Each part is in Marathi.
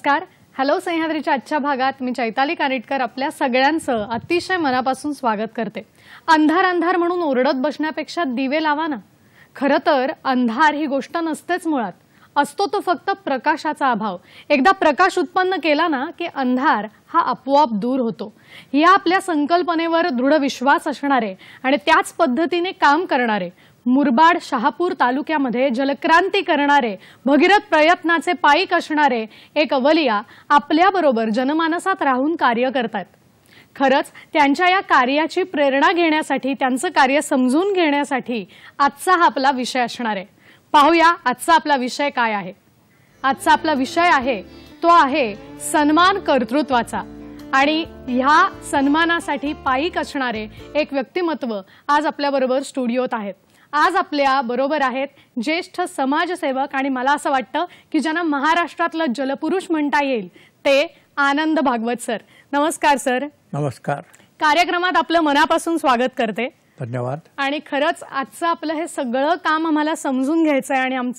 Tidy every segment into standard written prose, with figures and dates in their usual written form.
नमस्कार. हॅलो सह्याद्रीच्या आजच्या भागात मी चैताली कानिटकर आपल्या सगळ्यांचं अतिशय मनापासून स्वागत करते. अंधार अंधार म्हणून ओरडत बसण्यापेक्षा दिवे लावा ना. खरं तर अंधार ही गोष्ट नसतेच मुळात, असतो तो फक्त प्रकाशाचा अभाव. एकदा प्रकाश उत्पन्न केला ना की अंधार हा आपोआप दूर होतो. या आपल्या संकल्पनेवर दृढ विश्वास असणारे आणि त्याच पद्धतीने काम करणारे मुरबाड शहापूर तालुक्यामध्ये जलक्रांती करणारे भगीरथ प्रयत्नाचे पायीक असणारे एक अवलिया आपल्याबरोबर जनमानसात राहून कार्य करतात. खरंच त्यांच्या या कार्याची प्रेरणा घेण्यासाठी, त्यांचं कार्य समजून घेण्यासाठी आजचा हा आपला विषय असणार आहे. पाहूया आजचा आपला विषय काय आहे. आजचा आपला विषय आहे तो आहे सन्मान कर्तृत्वाचा. आणि ह्या सन्मानासाठी पायीक असणारे एक व्यक्तिमत्व आज आपल्याबरोबर स्टुडिओत आहेत. आज आपल्या बरोबर आहेत ज्येष्ठ समाजसेवक आणि मला असं वाटतं की ज्यांना महाराष्ट्रातलं जलपुरुष म्हणता येईल ते आनंद भागवत सर. नमस्कार सर. नमस्कार. कार्यक्रमात आपलं मनापासून स्वागत करते. धन्यवाद. आणि खरंच आजचं आपलं हे सगळं काम आम्हाला समजून घ्यायचं आहे आणि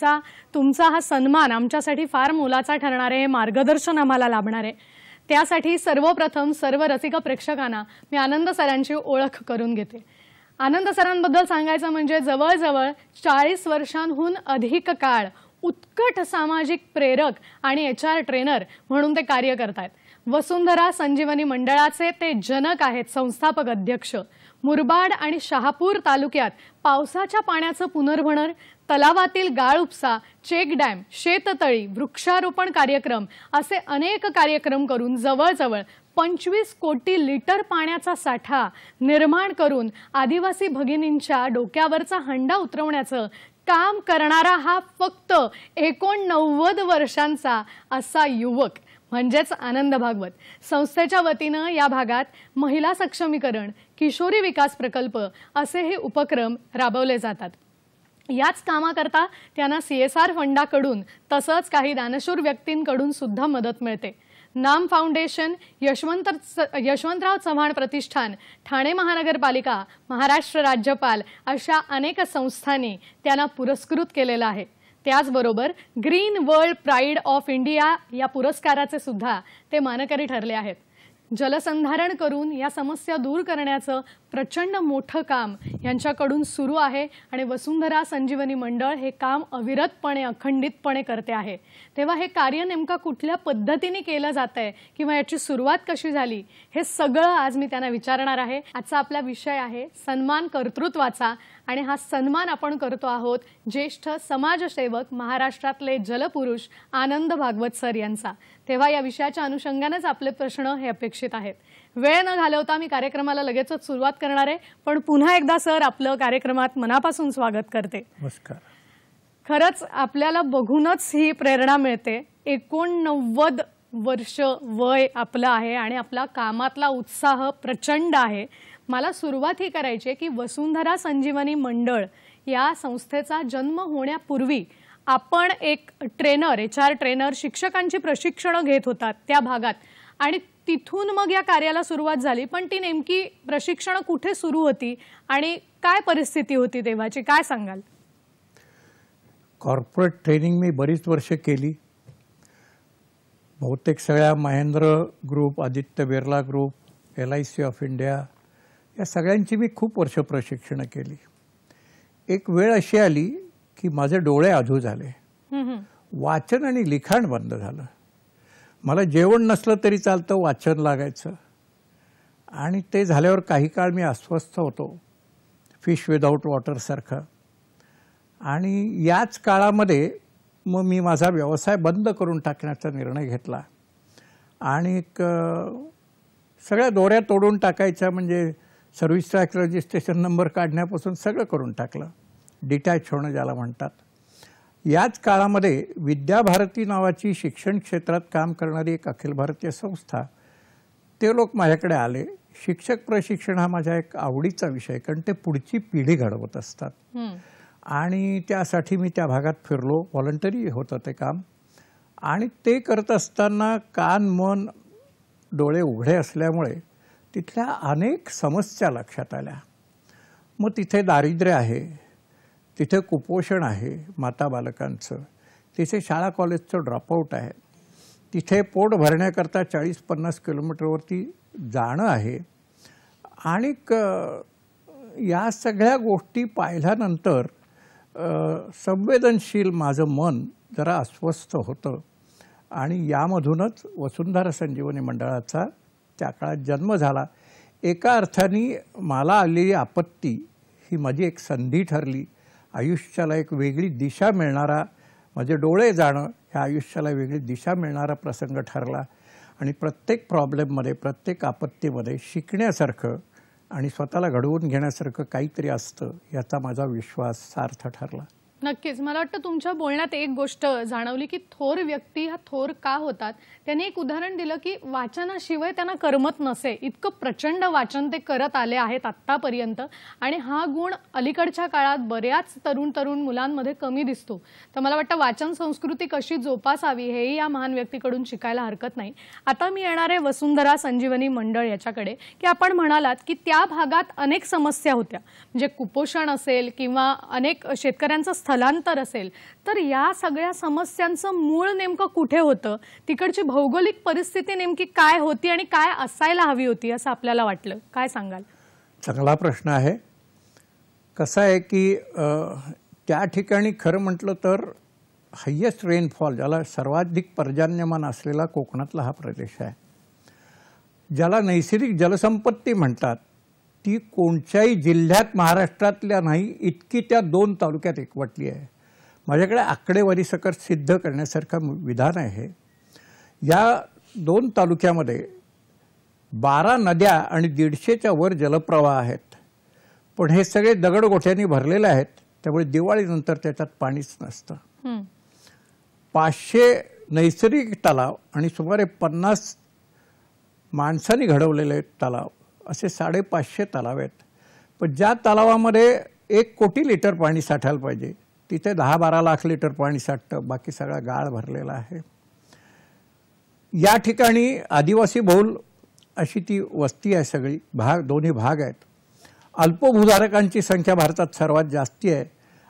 तुमचा हा सन्मान आमच्यासाठी फार मोलाचा ठरणार आहे. हे मार्गदर्शन आम्हाला लाभणार आहे. त्यासाठी सर्वप्रथम सर्व रसिक प्रेक्षकांना मी आनंद सरांची ओळख करून घेते. आनंद सरांबद्दल सांगायचं म्हणजे जवळजवळ 40 वर्षांहून अधिक काळ उत्कट सामाजिक प्रेरक आणि HR ट्रेनर म्हणून ते कार्य करतात. वसुंधरा संजीवनी मंडळाचे ते जनक आहेत, संस्थापक अध्यक्ष. मुरबाड आणि शहापूर तालुक्यात पावसाच्या पाण्याचं पुनर्भरण, तलावातील गाळ उपसा, चेक डॅम, शेततळी, वृक्षारोपण कार्यक्रम असे अनेक कार्यक्रम करून जवळजवळ 25 कोटी लिटर पाण्याचा साठा निर्माण करून आदिवासी भगिनींच्या डोक्यावरचा हंडा उतरवण्याचं काम करणारा हा फक्त 89 वर्षांचा असा युवक म्हणजेच आनंद भागवत. संस्थेच्या वतीनं या भागात महिला सक्षमीकरण, किशोरी विकास प्रकल्प असे हे उपक्रम राबवले जातात. याच कामाकरता त्यांना CSR फंडाकडून तसंच काही दानशूर व्यक्तींकडून सुद्धा मदत मिळते. नाम फाउंडेशन, यशवंतराव चव्हाण प्रतिष्ठान, ठाणे महानगरपालिका, महाराष्ट्र राज्यपाल अशा अनेक संस्थांनी त्यांना पुरस्कृत केलेलं आहे. त्याचबरोबर green world pride of India या पुरस्काराचे सुद्धा ते मानकरी ठरले आहेत. जलसंधारण करून या समस्या दूर करण्याचं प्रचंड मोठं काम यांच्याकडून सुरू आहे आणि वसुंधरा संजीवनी मंडळ हे काम अविरतपणे अखंडितपणे करते आहे. तेव्हा हे कार्य नेमका कुठल्या पद्धतीने केलं जातंय किंवा याची सुरुवात कशी झाली हे सगळं आज मी त्यांना विचारणार आहे. आजचा आपला विषय आहे सन्मान कर्तृत्वाचा आणि हा सन्मान आपण करतो आहोत ज्येष्ठ समाजसेवक महाराष्ट्रातले जलपुरुष आनंद भागवत सर यांचा. तेव्हा या विषयाच्या अनुषंगानेच आपले प्रश्न हे अपेक्षित आहेत. वेळ न घालवता मी कार्यक्रमाला लगेचच सुरुवात करणार आहे, पण पुन्हा एकदा सर आपलं कार्यक्रमात मनापासून स्वागत करते. नमस्कार. खरंच आपल्याला बघूनच ही प्रेरणा मिळते. 89 वर्ष वय आपलं आहे आणि आपला कामातला उत्साह प्रचंड आहे. मला सुरुवात ही करायची आहे की वसुंधरा संजीवनी मंडळ या संस्थेचा जन्म होण्यापूर्वी आपण एक ट्रेनर, HR ट्रेनर, शिक्षकांची प्रशिक्षण घेत होतात त्या भागात आणि तिथून मग या कार्याला सुरुवात झाली. पण ती नेमकी प्रशिक्षण कुठे सुरू होती आणि काय परिस्थिती होती तेव्हाची, काय सांगाल? कॉर्पोरेट ट्रेनिंग मी बरीच वर्ष केली. बहुतेक सगळ्या Mahendra group, Aditya Birla group, LIC of India या सगळ्यांची मी खूप वर्ष प्रशिक्षण केली. एक वेळ अशी आली की माझे डोळे अधू झाले. वाचन आणि लिखाण बंद झालं. मला जेवण नसलं तरी चालतं, वाचन लागायचं. आणि ते झाल्यावर काही काळ मी अस्वस्थ होतो, फिश विदाऊट वॉटरसारखं. आणि याच काळामध्ये मग मी माझा व्यवसाय बंद करून टाकण्याचा निर्णय घेतला. आणि सगळ्या दोऱ्या तोडून टाकायच्या, म्हणजे सर्व्हिस ट्रॅक रजिस्ट्रेशन नंबर काढण्यापासून सगळं करून टाकलं. डिटॅच होणं ज्याला म्हणतात. याच काळामध्ये विद्याभारती नावाची शिक्षण क्षेत्रात काम करणारी एक अखिल भारतीय संस्था, ते लोक माझ्याकडे आले. शिक्षक प्रशिक्षण हा माझा एक आवडीचा विषय, कारण ते पुढची पिढी घडवत असतात. आणि त्यासाठी मी त्या भागात फिरलो. व्हॉलंटरी होतं ते काम. आणि ते करत असताना कान, मन, डोळे उघडे असल्यामुळे तिथल्या अनेक समस्या लक्षात आल्या. मग तिथे दारिद्र्य आहे, तिथे कुपोषण आहे माता बालकांचं, तिथे शाळा कॉलेजचं ड्रॉपआउट आहे. तिथे पोट भरण्याकरता 40-50 किलोमीटरवरती जाणं आहे. आणि या सगळ्या गोष्टी पाहिल्यानंतर संवेदनशील माझं मन जरा अस्वस्थ होतं आणि यामधूनच वसुंधरा संजीवनी मंडळाचा त्या काळात जन्म झाला. एका अर्थाने मला आलेली आपत्ती ही माझी एक संधी ठरली. आयुष्याला एक वेगळी दिशा मिळणारा, माझे डोळे जाणं ह्या आयुष्याला वेगळी दिशा मिळणारा प्रसंग ठरला. आणि प्रत्येक प्रॉब्लेममध्ये, प्रत्येक आपत्तीमध्ये शिकण्यासारखं आणि स्वतःला घडवून घेण्यासारखं काहीतरी असतं याचा माझा विश्वास सार्थ ठरला. नक्कीच. मला वाटतं तुमच्या बोलण्यात एक गोष्ट जाणवली की थोर व्यक्ती हा थोर का होतात. त्यांनी एक उदाहरण दिलं की वाचनाशिवाय त्यांना करमत नसे, इतकं प्रचंड वाचन ते करत आले आहेत आत्तापर्यंत. आणि हा गुण अलीकडच्या काळात बऱ्याच तरुण मुलांमध्ये कमी दिसतो. तर मला वाटतं वाचन संस्कृती कशी जोपासावी हेही या महान व्यक्तीकडून शिकायला हरकत नाही. आता मी येणार आहे वसुंधरा संजीवनी मंडळ याच्याकडे, की आपण म्हणालात की त्या भागात अनेक समस्या होत्या, म्हणजे कुपोषण असेल किंवा अनेक शेतकऱ्यांचं स्थलांतर असेल. तर या सगळ्या समस्यांचं मूळ नेमकं कुठे होतं, तिकडची भौगोलिक परिस्थिती नेमकी काय होती आणि काय असायला हवी होती असं आपल्याला वाटलं, काय सांगाल? चांगला प्रश्न आहे. कसं आहे की त्या ठिकाणी खरं म्हटलं तर हायेस्ट रेनफॉल, ज्याला सर्वाधिक पर्जन्यमान असलेला कोकणातला हा प्रदेश आहे. ज्याला नैसर्गिक जलसंपत्ती म्हणतात ती कोणत्याही जिल्ह्यात महाराष्ट्रातल्या नाही इतकी त्या 2 तालुक्यात एकवटली आहे. माझ्याकडे आकडेवारी सकट सिद्ध करण्यासारखं विधान आहे. या 2 तालुक्यामध्ये 12 नद्या आणि 150च्या वर जलप्रवाह आहेत. पण हे सगळे दगडगोठ्यांनी भरलेले आहेत, त्यामुळे दिवाळीनंतर त्याच्यात पाणीच नसतं. 500 नैसर्गिक तलाव आणि सुमारे 50 माणसांनी घडवलेले तलाव, असे 550 तलाव आहेत. पण ज्या तलावामध्ये 1 कोटी लिटर पाणी साठायला पाहिजे तिथे 10-12 लाख लिटर पाणी साठतं. बाकी सगळा गाळ भरलेला आहे. या ठिकाणी आदिवासी बहुल अशी ती वस्ती आहे. सगळी दोन्ही भाग आहेत. अल्पभूधारकांची संख्या भारतात सर्वात जास्ती आहे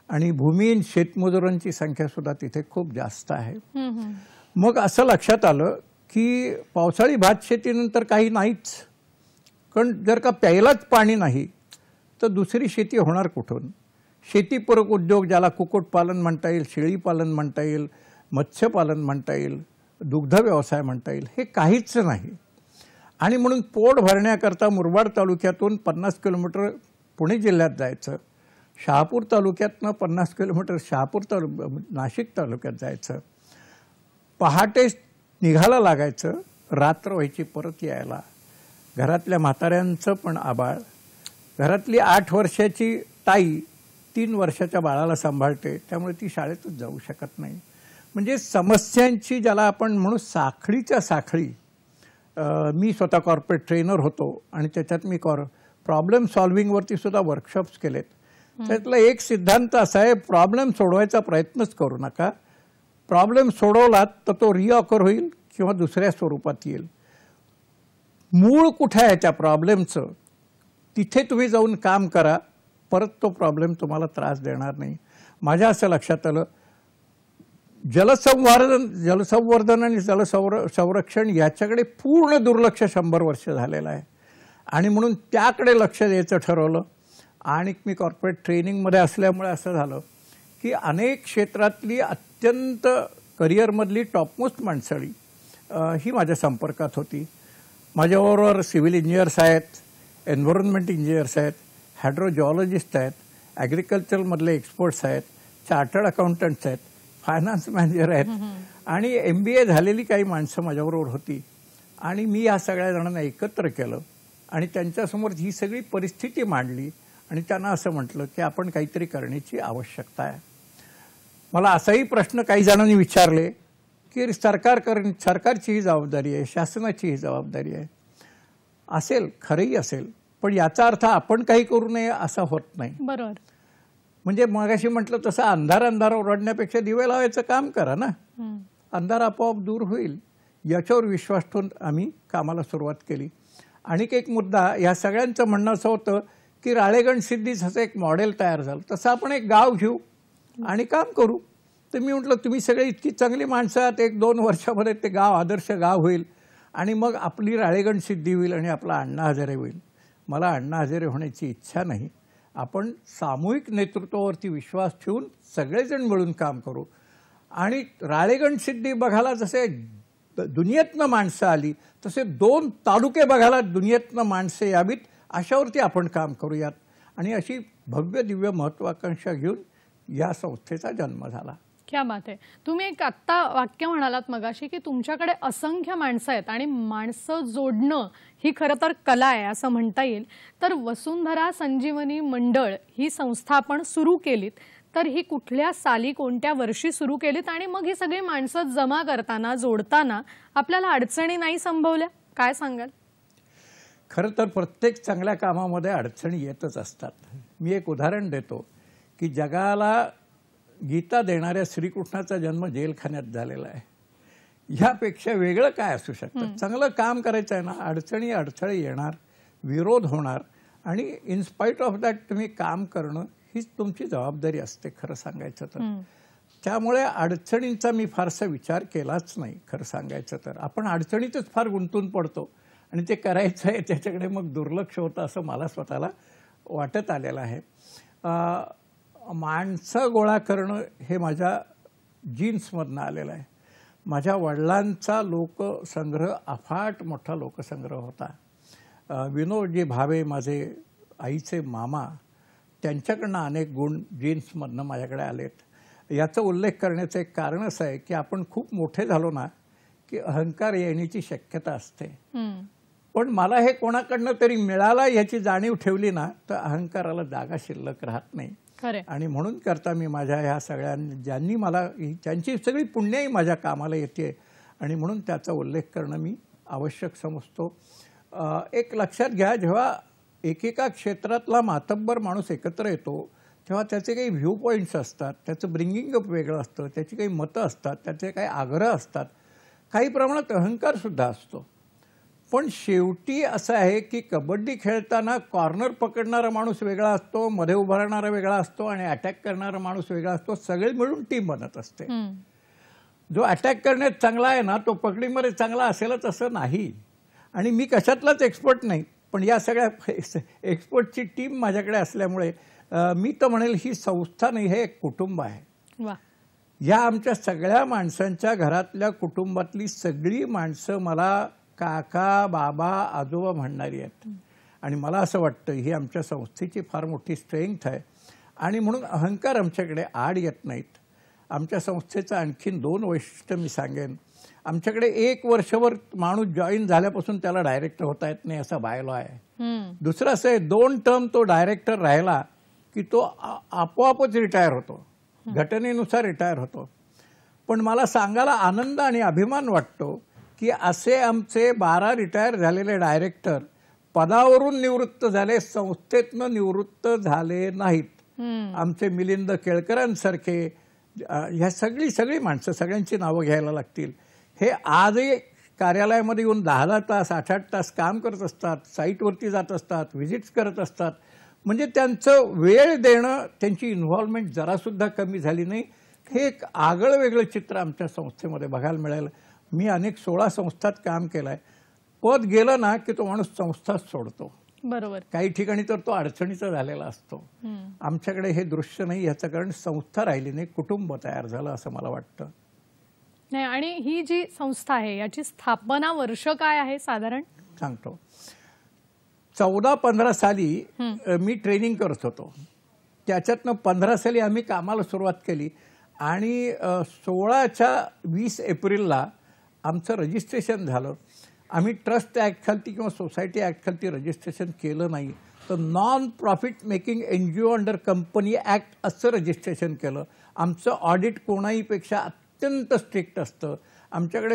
आणि भूमिहीन शेतमजुरांची संख्या सुद्धा तिथे खूप जास्त आहे. मग असं लक्षात आलं की पावसाळी भात शेतीनंतर काही नाहीच. कारण जर का प्यायलाच पाणी नाही तर दुसरी शेती होणार कुठून? शेतीपूरक उद्योग, ज्याला कुक्कुटपालन म्हणता येईल, शेळीपालन म्हणता येईल, मत्स्यपालन म्हणता येईल, दुग्ध व्यवसाय म्हणता येईल, हे काहीच नाही. आणि म्हणून पोट भरण्याकरता मुरबाड तालुक्यातून 50 किलोमीटर पुणे जिल्ह्यात जायचं, शहापूर तालुक्यातनं 50 किलोमीटर नाशिक तालुक्यात जायचं, पहाटे निघायला लागायचं, रात्र व्हायची परत यायला. घरातल्या म्हाताऱ्यांचं पण आबाळ. घरातली 8 वर्षाची ताई 3 वर्षाच्या बाळाला सांभाळते, त्यामुळे ती शाळेतच जाऊ शकत नाही. म्हणजे समस्यांची, ज्याला आपण म्हणू साखळीच्या साखळी. मी स्वतः कॉर्पोरेट ट्रेनर होतो आणि त्याच्यात मी प्रॉब्लेम सॉल्व्हिंगवरती सुद्धा वर्कशॉप्स केलेत. त्यातला एक सिद्धांत असा आहे, प्रॉब्लेम सोडवायचा प्रयत्नच करू नका. प्रॉब्लेम सोडवलात तर तो रिऑकर होईल किंवा दुसऱ्या स्वरूपात येईल. मूळ कुठे आहे त्या प्रॉब्लेमचं, तिथे तुम्ही जाऊन काम करा, परत तो प्रॉब्लेम तुम्हाला त्रास देणार नाही. माझ्या असं लक्षात आलं, जलसंवर्धन आणि संरक्षण याच्याकडे पूर्ण दुर्लक्ष 100 वर्ष झालेलं आहे. आणि म्हणून त्याकडे लक्ष द्यायचं ठरवलं. आणि मी कॉर्पोरेट ट्रेनिंगमध्ये असल्यामुळे असं झालं की अनेक क्षेत्रातली अत्यंत करिअरमधली टॉपमोस्ट माणसळी ही माझ्या संपर्कात होती. माझ्याबरोबर सिव्हिल इंजिनियर्स आहेत, एन्व्हायरमेंट इंजिनियर्स आहेत, हायड्रोजॉलॉजिस्ट आहेत, ॲग्रिकल्चरमधले एक्सपर्ट्स आहेत, चार्टर्ड अकाउंटंट्स आहेत, फायनान्स मॅनेजर आहेत आणि MBA झालेली काही माणसं माझ्याबरोबर होती. आणि मी या सगळ्या जणांना एकत्र केलं आणि त्यांच्यासमोर ही सगळी परिस्थिती मांडली आणि त्यांना असं म्हटलं की आपण काहीतरी करण्याची आवश्यकता आहे. मला असाही प्रश्न काही जणांनी विचारले की सरकारची ही जबाबदारी आहे, शासनाची ही जबाबदारी आहे. असेल, खरंही असेल, पण याचा अर्थ आपण काही करू नये असा होत नाही. बरोबर. म्हणजे मगाशी म्हटलं तसं अंधार ओरडण्यापेक्षा दिवे लावायचं काम करा ना, अंधार आपोआप दूर होईल. याच्यावर विश्वास ठेवून आम्ही कामाला सुरुवात केली. आणि एक मुद्दा, या सगळ्यांचं म्हणणं असं होतं की राळेगण सिद्धी जसं एक मॉडेल तयार झालं तसं आपण एक गाव घेऊ आणि काम करू. तर मी म्हटलं तुम्ही सगळे इतकी चांगली माणसं आहात, 1-2 वर्षामध्ये ते गाव आदर्श गाव होईल आणि मग आपली राळेगण सिद्धी होईल आणि आपला अण्णा हजारे होईल. मला अण्णा हजारे होण्याची इच्छा नाही. आपण सामूहिक नेतृत्वावरती विश्वास ठेवून सगळेजण मिळून काम करू आणि राळेगण सिद्धी बघायला जसे दुनियेतनं माणसं आली तसे 2 तालुके बघायला दुनियेतनं माणसं यावीत, अशावरती आपण काम करूयात. आणि अशी भव्य दिव्य महत्वाकांक्षा घेऊन या संस्थेचा जन्म झाला. क्या बात आहे. तुम्ही एक आत्ता वाक्य म्हणालात मगाशी की तुमच्याकडे असंख्य माणसं आहेत आणि माणसं जोडणं ही खरं तर कला आहे असं म्हणता येईल. तर वसुंधरा संजीवनी मंडळ ही संस्था आपण सुरू केलीत, तर ही कुठल्या साली कोणत्या वर्षी सुरू केलीत आणि मग ही सगळी माणसं जमा करताना जोडताना आपल्याला अडचणी नाही संभवल्या? काय सांगाल? खरं तर प्रत्येक चांगल्या कामामध्ये अडचणी येतच असतात. मी एक उदाहरण देतो की जगाला गीता देणाऱ्या श्रीकृष्णाचा जन्म जेलखान्यात झालेला आहे. यापेक्षा वेगळं काय असू शकतं? चांगलं काम करायचं आहे ना, अडचणी अडथळे येणार, विरोध होणार आणि इनस्पाईट ऑफ दॅट तुम्ही काम करणं हीच तुमची जबाबदारी असते खरं सांगायचं तर. त्यामुळे अडचणींचा मी फारसा विचार केलाच नाही खरं सांगायचं तर. आपण अडचणीतच फार गुंतून पडतो आणि ते करायचं आहे त्याच्याकडे मग दुर्लक्ष होतं असं मला स्वतःला वाटत आलेलं आहे. माणसं गोळा करणं हे माझ्या जीन्समधनं आलेलं आहे. माझ्या वडिलांचा लोकसंग्रह अफाट मोठा लोकसंग्रह होता. विनोदजी भावे माझे आईचे मामा, त्यांच्याकडनं अनेक गुण जीन्समधनं माझ्याकडे आलेत. याचा उल्लेख करण्याचं एक कारण असं आहे की आपण खूप मोठे झालो ना की अहंकार येण्याची शक्यता असते. पण मला हे कोणाकडनं तरी मिळाला याची जाणीव ठेवली ना तर अहंकाराला जागा शिल्लक राहत नाही. आणि म्हणून करता मी माझ्या ह्या ज्यांनी मला त्यांची सगळी पुण्यही माझ्या कामाला येते आणि म्हणून त्याचा उल्लेख करणं मी आवश्यक समजतो. एक लक्षात घ्या, जेव्हा एकेका क्षेत्रातला मातब्बर माणूस एकत्र येतो तेव्हा त्याचे काही व्ह्यू पॉईंट्स असतात, त्याचं ब्रिंगिंग अप वेगळं असतं, त्याची काही मतं असतात, त्याचे काही आग्रह असतात, काही प्रमाणात अहंकारसुद्धा असतो. पण शेवटी असं आहे की कबड्डी खेळताना कॉर्नर पकडणारा माणूस वेगळा असतो, मध्ये उभा राहणारा वेगळा असतो आणि अटॅक करणारा माणूस वेगळा असतो. सगळे मिळून टीम बनत असते. जो अटॅक करण्यात चांगला आहे ना तो पकडीमध्ये चांगला असेलच असं नाही. आणि मी कशातलाच एक्सपर्ट नाही, पण या सगळ्या एक्सपर्टची टीम माझ्याकडे असल्यामुळे मी तर म्हणेल ही संस्था नाही, हे एक कुटुंब आहे. या आमच्या सगळ्या माणसांच्या घरातल्या कुटुंबातली सगळी माणसं मला काका, बाबा, आजोबा म्हणणारी आहेत. आणि मला असं वाटतं ही आमच्या संस्थेची फार मोठी स्ट्रेंथ आहे. आणि म्हणून अहंकार आमच्याकडे आड येत नाहीत. आमच्या संस्थेचं आणखीन 2 वैशिष्ट्य मी सांगेन. आमच्याकडे 1 वर्षभर माणूस जॉईन झाल्यापासून त्याला डायरेक्टर होता येत नाही असा बायलॉ आहे. दुसरं असं आहे 2 टर्म तो डायरेक्टर राहिला की तो आपोआपच रिटायर होतो, घटनेनुसार रिटायर होतो. पण मला सांगायला आनंद आणि अभिमान वाटतो की असे आमचे 12 रिटायर झालेले डायरेक्टर पदावरून निवृत्त झाले, संस्थेतनं निवृत्त झाले नाहीत. आमचे मिलिंद केळकरांसारखे ह्या सगळी माणसं, सगळ्यांची नावं घ्यायला लागतील, हे आजही कार्यालयामध्ये येऊन 10-10 तास 8-8 तास काम करत असतात, साईटवरती जात असतात, व्हिजिट्स करत असतात. म्हणजे त्यांचं वेळ देणं, त्यांची इन्व्हॉल्वमेंट जरासुद्धा कमी झाली नाही. हे एक आगळं वेगळं चित्र आमच्या संस्थेमध्ये बघायला मिळेल. मी अनेक 16 संस्थात काम केलं आहे. पद गेलं ना की तो माणूस संस्थाच सोडतो. बरोबर. काही ठिकाणी तर तो अडचणीचा झालेला असतो. आमच्याकडे हे दृश्य नाही. याचं कारण संस्था राहिली नाही, कुटुंब तयार झालं असं मला वाटतं. नाही, आणि ही जी संस्था आहे याची स्थापना वर्ष काय आहे साधारण? सांगतो. 14-15 साली मी ट्रेनिंग करत होतो. त्याच्यातनं 15 साली आम्ही कामाला सुरुवात केली आणि 16च्या 20 एप्रिलला आमचं रजिस्ट्रेशन झालं. आम्ही ट्रस्ट ॲक्ट खालती किंवा सोसायटी ॲक्ट खालती रजिस्ट्रेशन केलं नाही, तर non profit making NGO under company act असं रजिस्ट्रेशन केलं. आमचं ऑडिट कोणाहीपेक्षा अत्यंत स्ट्रिक्ट असतं. आमच्याकडे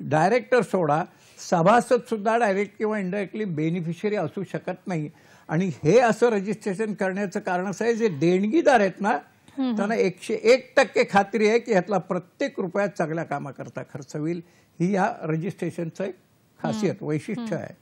डायरेक्टर सोडा, सभासदसुद्धा डायरेक्ट किंवा इनडायरेक्टली बेनिफिशियरी असू शकत नाही. आणि हे असं रजिस्ट्रेशन करण्याचं कारण असं आहे, जे देणगीदार आहेत ना त्यांना 101% खात्री आहे की ह्यातला प्रत्येक रुपया चांगल्या कामाकरता खर्च होईल. ही या रजिस्ट्रेशनचं एक खासियत, वैशिष्ट्य आहे.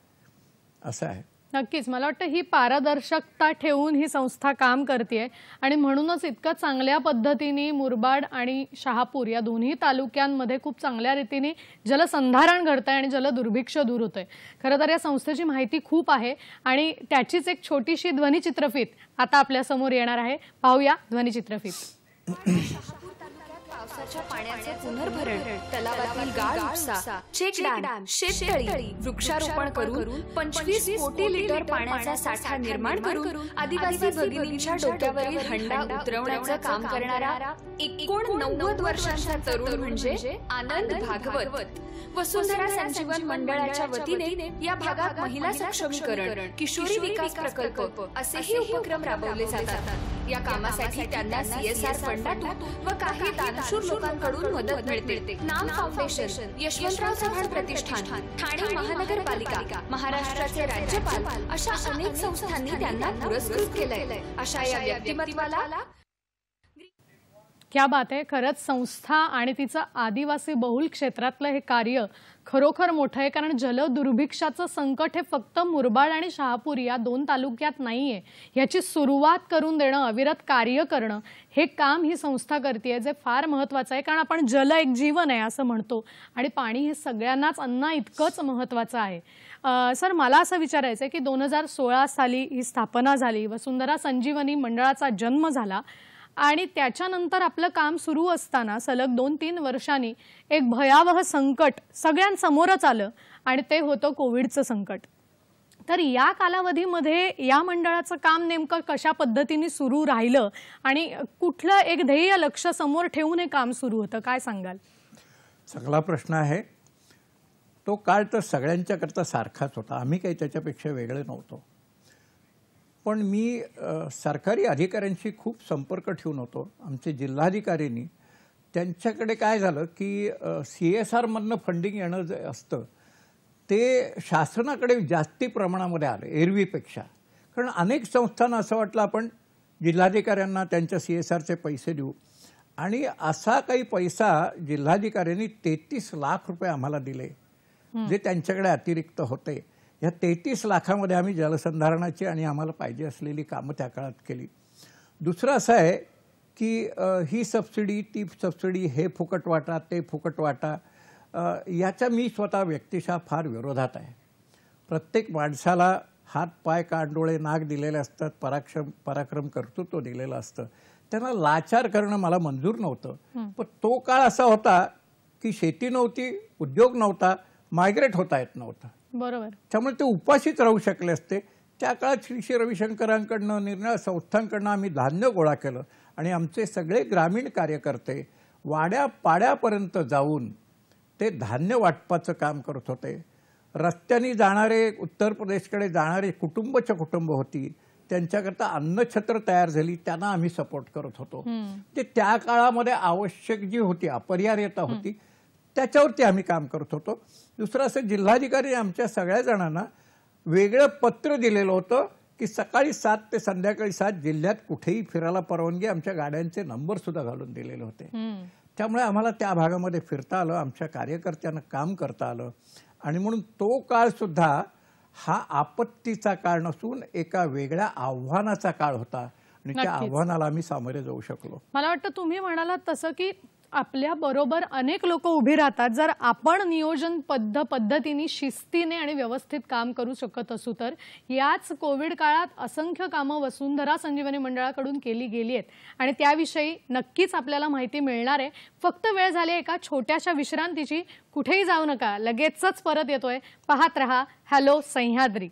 असं आहे. नक्कीच मला वाटतं ही पारदर्शकता ठेवून ही संस्था काम करते आणि म्हणूनच इतक्या चांगल्या पद्धतीने मुरबाड आणि शहापूर या दोन्ही तालुक्यांमध्ये खूप चांगल्या रीतीने जलसंधारण घडतंय आणि जलदुर्भिक्ष दूर होतंय। खरं तर या संस्थेची माहिती खूप आहे आणि त्याचीच एक छोटीशी ध्वनिचित्रफीत आता आपल्या समोर येणार आहे। पाहूया ध्वनिचित्रफीत। पावसाच्या पाण्याचे पुनर्भरण, तलावातील गाळ उपसा, चेक डॅम, शेततळी, वृक्षारोपण करून 25 कोटी लिटर पाण्याचा साठा निर्माण करून आदिवासी भगिनींच्या डोक्यावरील हंडा उतरवण्याचं काम करणारा 89 वर्षांचा तरुण म्हणजे आनंद भागवत। वसुंधरा संजीवन मंडळाच्या वतीने या भागात महिला सक्षमीकरण, किशोरी विकास प्रकल्प असेही उपक्रम राबवले जातात। या कामासाठी त्यांना CSR फंडातून व काही दानशूर लोकांकडून मदत मिळते। नाम फाउंडेशन, यशवंतराव चव्हाण प्रतिष्ठान, ठाणे महानगरपालिका, महाराष्ट्राचे राज्यपाल अशा अनेक संस्थांनी त्यांना पुरस्कृत केलंय। अशा या व्यक्तिमत्वाला क्या बात आहे। खरंच संस्था आणि तिचं आदिवासी बहुल क्षेत्रातलं हे कार्य खरोखर मोठं आहे, कारण जलदुर्भिक्षाचं संकट हे फक्त मुरबाड आणि शहापूर या 2 तालुक्यात नाहीये। याची सुरुवात करून देणं, अविरत कार्य करणं हे काम ही संस्था करते, जे फार महत्त्वाचं आहे। कारण आपण जल एक जीवन आहे असं म्हणतो आणि पाणी हे सगळ्यांनाच अन्ना इतकंच महत्त्वाचं आहे। सर मला असं विचारायचं आहे की 2016 साली ही स्थापना झाली, वसुंधरा संजीवनी मंडळाचा जन्म झाला आणि त्याच्यानंतर आपलं काम सुरू असताना सलग 2-3 वर्षांनी एक भयावह संकट सगळ्यांसमोरच आलं आणि ते होतं कोविडचं संकट। तर या कालावधीमध्ये या मंडळाचं काम नेमकं कशा पद्धतीने सुरू राहिलं आणि कुठलं एक ध्येय लक्ष्य समोर ठेवून हे काम सुरू होतं, काय सांगाल? चांगला प्रश्न आहे। तो काळ तर सगळ्यांच्याकरता सारखाच होता, आम्ही काही त्याच्यापेक्षा वेगळे नव्हतो। पण मी सरकारी अधिकाऱ्यांशी खूप संपर्क ठेवून होतो। आमचे जिल्हाधिकाऱ्यांनी त्यांच्याकडे काय झालं की CSR मधनं फंडिंग येणं जे असतं ते शासनाकडे जास्ती प्रमाणामध्ये आलं एरवीपेक्षा। कारण अनेक संस्थांना असं वाटलं आपण जिल्हाधिकाऱ्यांना त्यांच्या CSRचे पैसे देऊ, आणि असा काही पैसा जिल्हाधिकाऱ्यांनी 33 लाख रुपये आम्हाला दिले जे त्यांच्याकडे अतिरिक्त होते। या 33 लाखामध्ये आम्ही जलसंधारणाची आणि आम्हाला पाहिजे असलेली कामं त्या काळात केली। दुसरं असं आहे की ही सबसिडी ती सबसिडी, हे फुकट वाटा ते फुकट वाटा, याच्या मी स्वतः व्यक्तिशः फार विरोधात आहे। प्रत्येक माणसाला हात पाय कांडोळे नाक दिलेले असतात, पराक्रम कर्तृत्व दिलेलं असतं, त्यांना लाचार करणं मला मंजूर नव्हतं। पण तो काळ असा होता की शेती नव्हती, उद्योग नव्हता, मायग्रेट होता येत नव्हतं, बरोबर। त्यामुळे ते उपाशीच राहू शकले असते। त्या काळात श्री रविशंकरांकडनं निरनिराळ्या संस्थांकडनं आम्ही धान्य गोळा केलं आणि आमचे सगळे ग्रामीण कार्यकर्ते वाड्या पाड्यापर्यंत जाऊन ते धान्य वाटपाचं काम करत होते। रस्त्याने जाणारे, उत्तर प्रदेशकडे जाणारे कुटुंब होती, त्यांच्याकरता अन्नछत्र तयार झाली, त्यांना आम्ही सपोर्ट करत होतो। ते त्या काळामध्ये आवश्यक जी होती, अपरिहार्यता होती, त्याच्यावरती आम्ही काम करत होतो। दुसरं असं, जिल्हाधिकारी आमच्या सगळ्या जणांना वेगळं पत्र दिलेलं होतं की सकाळी 7 ते संध्याकाळी 7 जिल्ह्यात कुठेही फिरायला परवानगी, आमच्या गाड्यांचे नंबर सुद्धा घालून दिलेले होते। त्यामुळे आम्हाला त्या भागामध्ये फिरता आलं, आमच्या कार्यकर्त्यांना काम करता आलं, आणि म्हणून तो काळ सुद्धा हा आपत्तीचा काळ नसून एका वेगळ्या आव्हानाचा काळ होता आणि त्या आव्हानाला आम्ही सामोरे जाऊ शकलो। मला वाटतं तुम्ही म्हणालात तसं की आपल्या बरोबर अनेक लोक उभी राहतात, जर आपण नियोजन पद्धतीने शिस्तीने आणि व्यवस्थित काम करू शकत असू तर। याच कोविड काळात असंख्य कामं वसुंधरा संजीवनी मंडळाकडून केली गेली आहेत आणि त्याविषयी नक्कीच आपल्याला माहिती मिळणार आहे। फक्त वेळ झाली एका छोट्याशा विश्रांतीची, कुठेही जाऊ नका, लगेचच परत येतोय, पाहत रहा हॅलो सह्याद्री।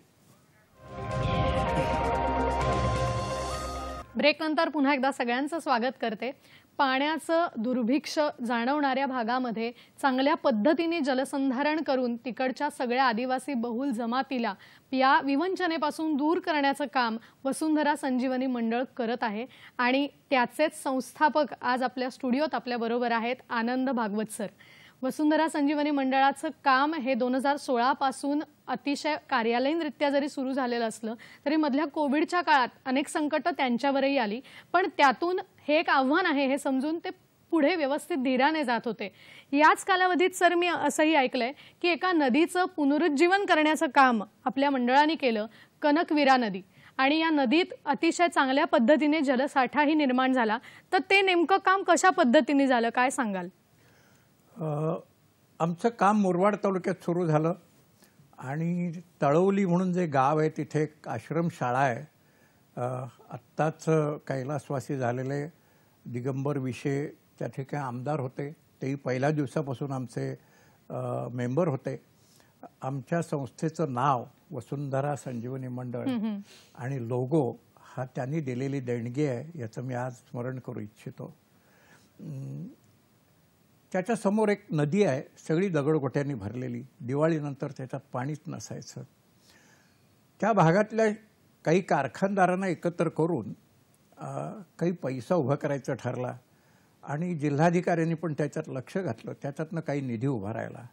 ब्रेक नंतर पुन्हा एकदा सगळ्यांचं स्वागत करते। पाण्याचं दुर्भिक्ष जाणवणाऱ्या भागामध्ये चांगल्या पद्धतीने जलसंधारण करून तिकडच्या सगळ्या आदिवासी बहुल जमातीला या विवंचनेपासून दूर करण्याचं काम वसुंधरा संजीवनी मंडळ करत आहे आणि त्याचेच संस्थापक आज आपल्या स्टुडिओत आपल्या बरोबर आहेत आनंद भागवत सर। वसुंधरा संजीवनी मंडळाचं काम हे 2016 पासून अतिशय कार्यालयीनरित्या जरी सुरू झालेलं असलं तरी मधल्या कोविडच्या काळात अनेक संकट त्यांच्यावरही आली, पण त्यातून हे एक आव्हान आहे हे समजून ते पुढे व्यवस्थित धीराने जात होते. याच कालावधीत सर मी असंही ऐकलंय की एका नदीचं पुनरुज्जीवन करण्याचं काम आपल्या मंडळाने केलं, कनकविरा नदी. आणि या नदीत अतिशय चांगल्या पद्धतीने जलसाठाही निर्माण झाला. तर ते नेमकं काम कशा पद्धतीने झालं, काय सांगाल? आमचं काम मुरबाड तालुक्यात सुरू झालं आणि तळवली म्हणून जे गाव आहे तिथे एक आश्रमशाळा आहे. आत्ताच कैलासवासी झालेले दिगंबर विशे त्या ठिकाणी आमदार होते, तेही पहिल्या दिवसापासून आमचे मेंबर होते. आमच्या संस्थेचं नाव वसुंधरा संजीवनी मंडळ आणि लोगो हा त्यांनी दिलेली देणगी आहे, याचं मी आज स्मरण करू इच्छितो. त्याच्या समोर एक नदी आहे, सगळी दगडगोट्यांनी भरलेली. दिवाळीनंतर त्याच्यात पाणीच नसायचं. त्या भागातल्या काही कारखानदारांना एकत्र करून काही पैसा उभा करायचा ठरला आणि जिल्हाधिकाऱ्यांनी पण त्याच्यात लक्ष घातलं. त्याच्यातनं काही निधी उभा राहिला.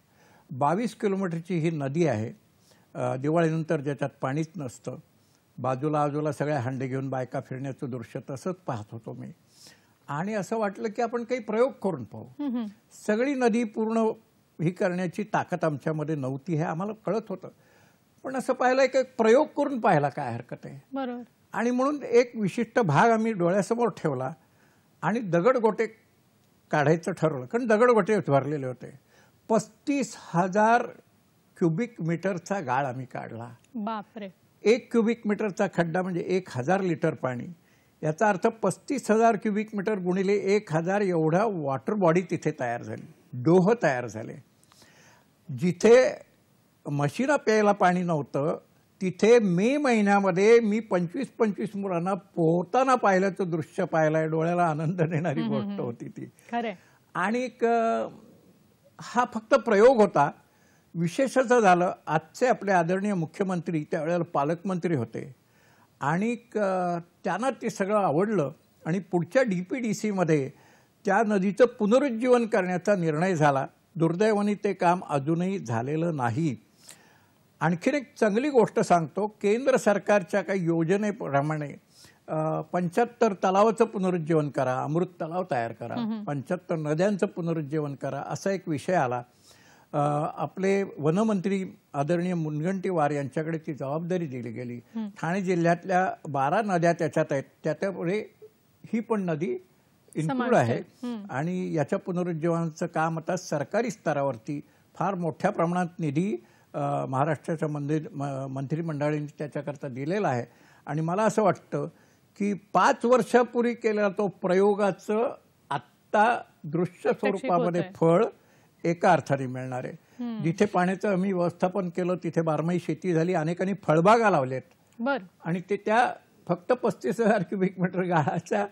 22 किलोमीटरची ही नदी आहे. दिवाळीनंतर ज्याच्यात पाणीच नसतं, बाजूला सगळ्या हांडे घेऊन बायका फिरण्याचं दृश्य तसंच पाहत होतो मी. आणि असं वाटलं की आपण काही प्रयोग करून पाहू. सगळी नदी पूर्ण ही करण्याची ताकद आमच्यामध्ये नव्हती हे आम्हाला कळत होतं, पण असं पाहिलं की एक प्रयोग करून पाहायला काय हरकत आहे. बरोबर. आणि म्हणून एक विशिष्ट भाग आम्ही डोळ्यासमोर ठेवला आणि दगडगोटे काढायचं ठरवलं, कारण दगडगोटे भरलेले होते. 35,000 क्युबिक मीटरचा गाळ आम्ही काढला. बापरे. 1 क्युबिक मीटरचा खड्डा म्हणजे 1000 लिटर पाणी. याचा अर्थ 35,000 क्युबिक मीटर गुणिले 1000 एवढा वॉटर बॉडी तिथे तयार झाली, डोह तयार झाले. जिथे म्हशीला प्यायला पाणी नव्हतं तिथे मे महिन्यामध्ये मी 25 मुलांना पोहताना पाहिल्याचं दृश्य पाहिलंय. डोळ्याला आनंद देणारी गोष्ट होती ती. खरे. आणि हा फक्त प्रयोग होता. विशेष असं झालं, आजचे आपले आदरणीय मुख्यमंत्री त्यावेळेला पालकमंत्री होते आणि त्यांना ते सगळं आवडलं आणि पुढच्या DPDCमध्ये त्या नदीचं पुनरुज्जीवन करण्याचा निर्णय झाला. दुर्दैवाने ते काम अजूनही झालेलं नाही. आणखीन एक चांगली गोष्ट सांगतो, केंद्र सरकारच्या काही योजनेप्रमाणे 75 तलावाचं पुनरुज्जीवन करा, अमृत तलाव तयार करा, 75 नद्यांचं पुनरुज्जीवन करा, असा एक विषय आला. आपले वनमंत्री आदरणीय मुनगंटीवार यांच्याकडे ती जबाबदारी दिली गेली. ठाणे जिल्ह्यातल्या 12 नद्या त्याच्यात आहेत, त्याच्यापुढे ही पण नदी इन्क्लूड आहे. आणि याच्या पुनरुज्जीवनाचं काम आता सरकारी स्तरावरती फार मोठ्या प्रमाणात निधी महाराष्ट्राच्या मंत्रिमंडळाने त्याच्याकरता दिलेला आहे. आणि मला असं वाटतं की 5 वर्षापूर्वी केलेला तो प्रयोगाचं आत्ता दृश्य स्वरूपामध्ये फळ एका अर्थाने मिळणार आहे. जिथे पाण्याचं आम्ही व्यवस्थापन केलं तिथे बारमाही शेती झाली, अनेकांनी फळबागा लावल्यात. बर. आणि ते त्या फक्त 35,000 क्युबिक मीटर गाळाचा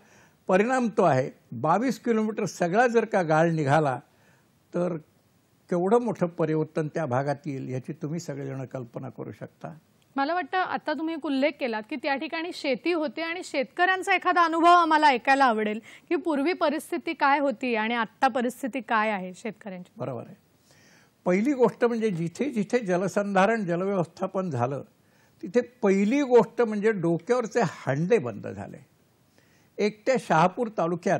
परिणाम तो आहे. 22 किलोमीटर सगळा जर का गाळ निघाला तर केवढं मोठं परिवर्तन त्या भागात येईल याची तुम्ही सगळेजण कल्पना करू शकता. मला वाटतं आता तुम्ही एक उल्लेख केलात की त्या ठिकाणी शेती होते आणि शेतकऱ्यांचा एखादा अनुभव आम्हाला ऐकायला आवडेल की पूर्वी परिस्थिती काय होती आणि आता परिस्थिती काय आहे शेतकऱ्यांची. बरोबर आहे. पहिली गोष्ट म्हणजे जिथे जिथे जलसंधारण जलव्यवस्थापन झालं तिथे पहिली गोष्ट म्हणजे डोक्यावरचे हांडे बंद झाले. एकट्या शहापूर तालुक्यात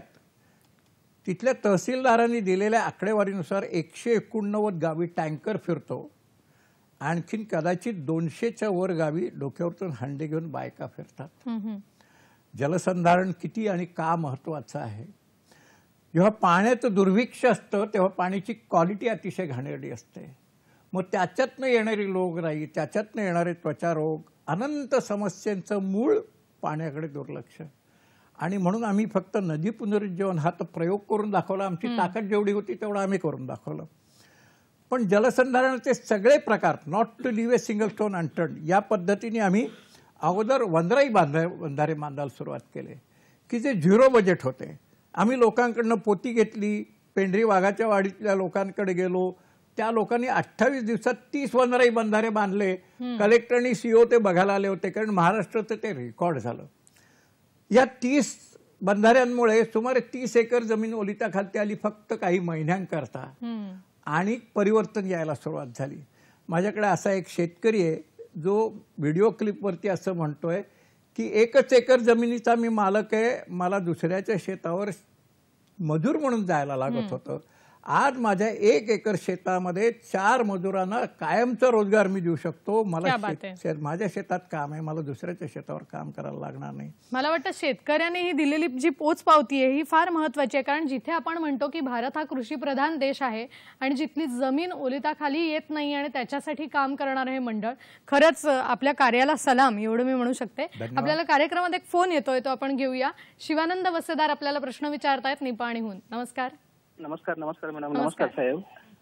तिथल्या तहसीलदारांनी दिलेल्या आकडेवारीनुसार 189 गावी टँकर फिरतो. आणखीन कदाचित 200च्या वर गावी डोक्यावरतून हांडे घेऊन बायका फिरतात. जलसंधारण किती आणि का महत्वाचं आहे. जेव्हा पाण्याचं दुर्भिक्ष असतं तेव्हा पाण्याची क्वालिटी अतिशय घाणेरडी असते. मग त्याच्यातनं येणारी रोगराई, त्याच्यातनं येणारे त्वचारोग, अनंत समस्यांचं मूळ पाण्याकडे दुर्लक्ष. आणि म्हणून आम्ही फक्त नदी पुनरुज्जीवन हा तर प्रयोग करून दाखवला. आमची ताकद जेवढी होती तेवढं आम्ही करून दाखवलं. पण जलसंधारणाचे सगळे प्रकार, not to leave a single stone unturned, या पद्धतीने आम्ही अगोदर वंदराई बंधारे बांधायला सुरुवात केले की जे 0 बजेट होते. आम्ही लोकांकडनं पोती घेतली, पेंढरी वाघाच्या वाडीतल्या लोकांकडे गेलो. त्या लोकांनी 28 दिवसात 30 वंदराई बंधारे बांधले. कलेक्टर आणि CEO ते बघायला आले होते, कारण महाराष्ट्राचं ते रेकॉर्ड झालं. या 30 बंधाऱ्यांमुळे सुमारे 30 एकर जमीन ओलिताखालती आली फक्त काही महिन्यांकरता. आणि परिवर्तन यायला सुरुवात झाली. माझ्याकडे असा एक शेतकरी आहे जो व्हिडिओ क्लिपवरती असं म्हणतोय की 1 एकर जमिनीचा मी मालक आहे, मला दुसऱ्याच्या शेतावर मजूर म्हणून जायला लागत होतं. आज माझ्या 1 एकर शेतामध्ये 4 मजुरांना कायमचा रोजगार मी देऊ शकतो. मला क्या बात आहे. माझ्या शेतात काम आहे, मला दुसऱ्याच्या शेतावर काम करायला लागणार नाही. मला वाटतं शेतकऱ्यांनी ही दिलेली जी पोचपावती आहे ही फार महत्वाची आहे, कारण जिथे आपण म्हणतो की भारत हा कृषीप्रधान देश आहे आणि जिथली जमीन ओलिताखाली येत नाही आणि त्याच्यासाठी काम करणारं हे मंडळ, खरंच आपल्या कार्याला सलाम, एवढं मी म्हणू शकते. आपल्याला कार्यक्रमात एक फोन येतोय, तो आपण घेऊया. शिवानंद वसेदार आपल्याला प्रश्न विचारतायत निपाणीहून. नमस्कार. नमस्कार मॅडम. नमस्कार साहेब.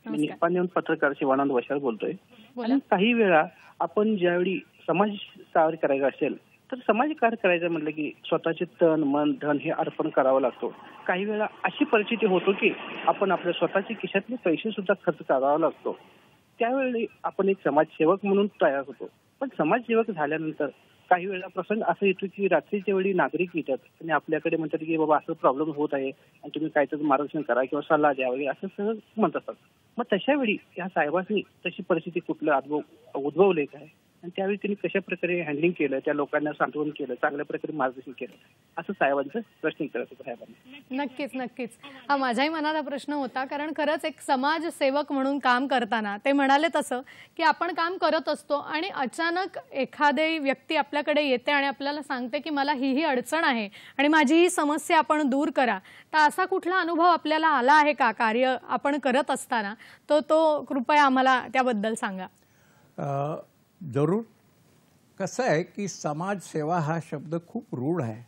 मी निपाणीहून पत्रकार शिवानंद वशाळ बोलतोय. आणि काही वेळा आपण ज्यावेळी समाज कार्य करायचं असेल तर समाज कार्य करायचं म्हटलं की स्वतःचे तन मन धन हे अर्पण करावं लागतो. काही वेळा अशी परिस्थिती होतो की आपण आपल्या स्वतःच्या खिशातले पैसे सुद्धा खर्च करावा लागतो. त्यावेळी आपण एक समाजसेवक म्हणून तयार होतो. पण समाजसेवक झाल्यानंतर काही वेळा प्रसंग असं येतो की रात्रीच्या वेळी नागरिक येतात आणि आपल्याकडे म्हणतात की बाबा असं प्रॉब्लेम होत आहे आणि तुम्ही काहीतरी मार्गदर्शन करा किंवा सल्ला द्या वगैरे असं सगळं म्हणत असतात. मग तशा वेळी या साहेबांनी तशी परिस्थिती कुठलं उद्भवले काय आणि त्यावेळी त्यांनी कशा प्रकारे हँडलिंग केलं, त्या लोकांना सांत्वन केलं, चांगल्या प्रकारे मार्गदर्शन केलं, असं साहेबांचं प्रश्न करत होतं साहेबांनी. नक्कीच नक्कीच. हा माझ्याही मनात हा प्रश्न होता, कारण खरंच एक समाजसेवक म्हणून काम करताना ते म्हणाले तसं की आपण काम करत असतो आणि अचानक एखादी व्यक्ती आपल्याकडे येते आणि आपल्याला सांगते की मला ही अडचण आहे आणि माझी ही समस्या आपण दूर करा. तर असा कुठला अनुभव आपल्याला आला आहे का कार्य आपण करत असताना? तो कृपया आम्हाला त्याबद्दल सांगा. जरूर. कसं आहे की समाजसेवा हा शब्द खूप रूढ आहे,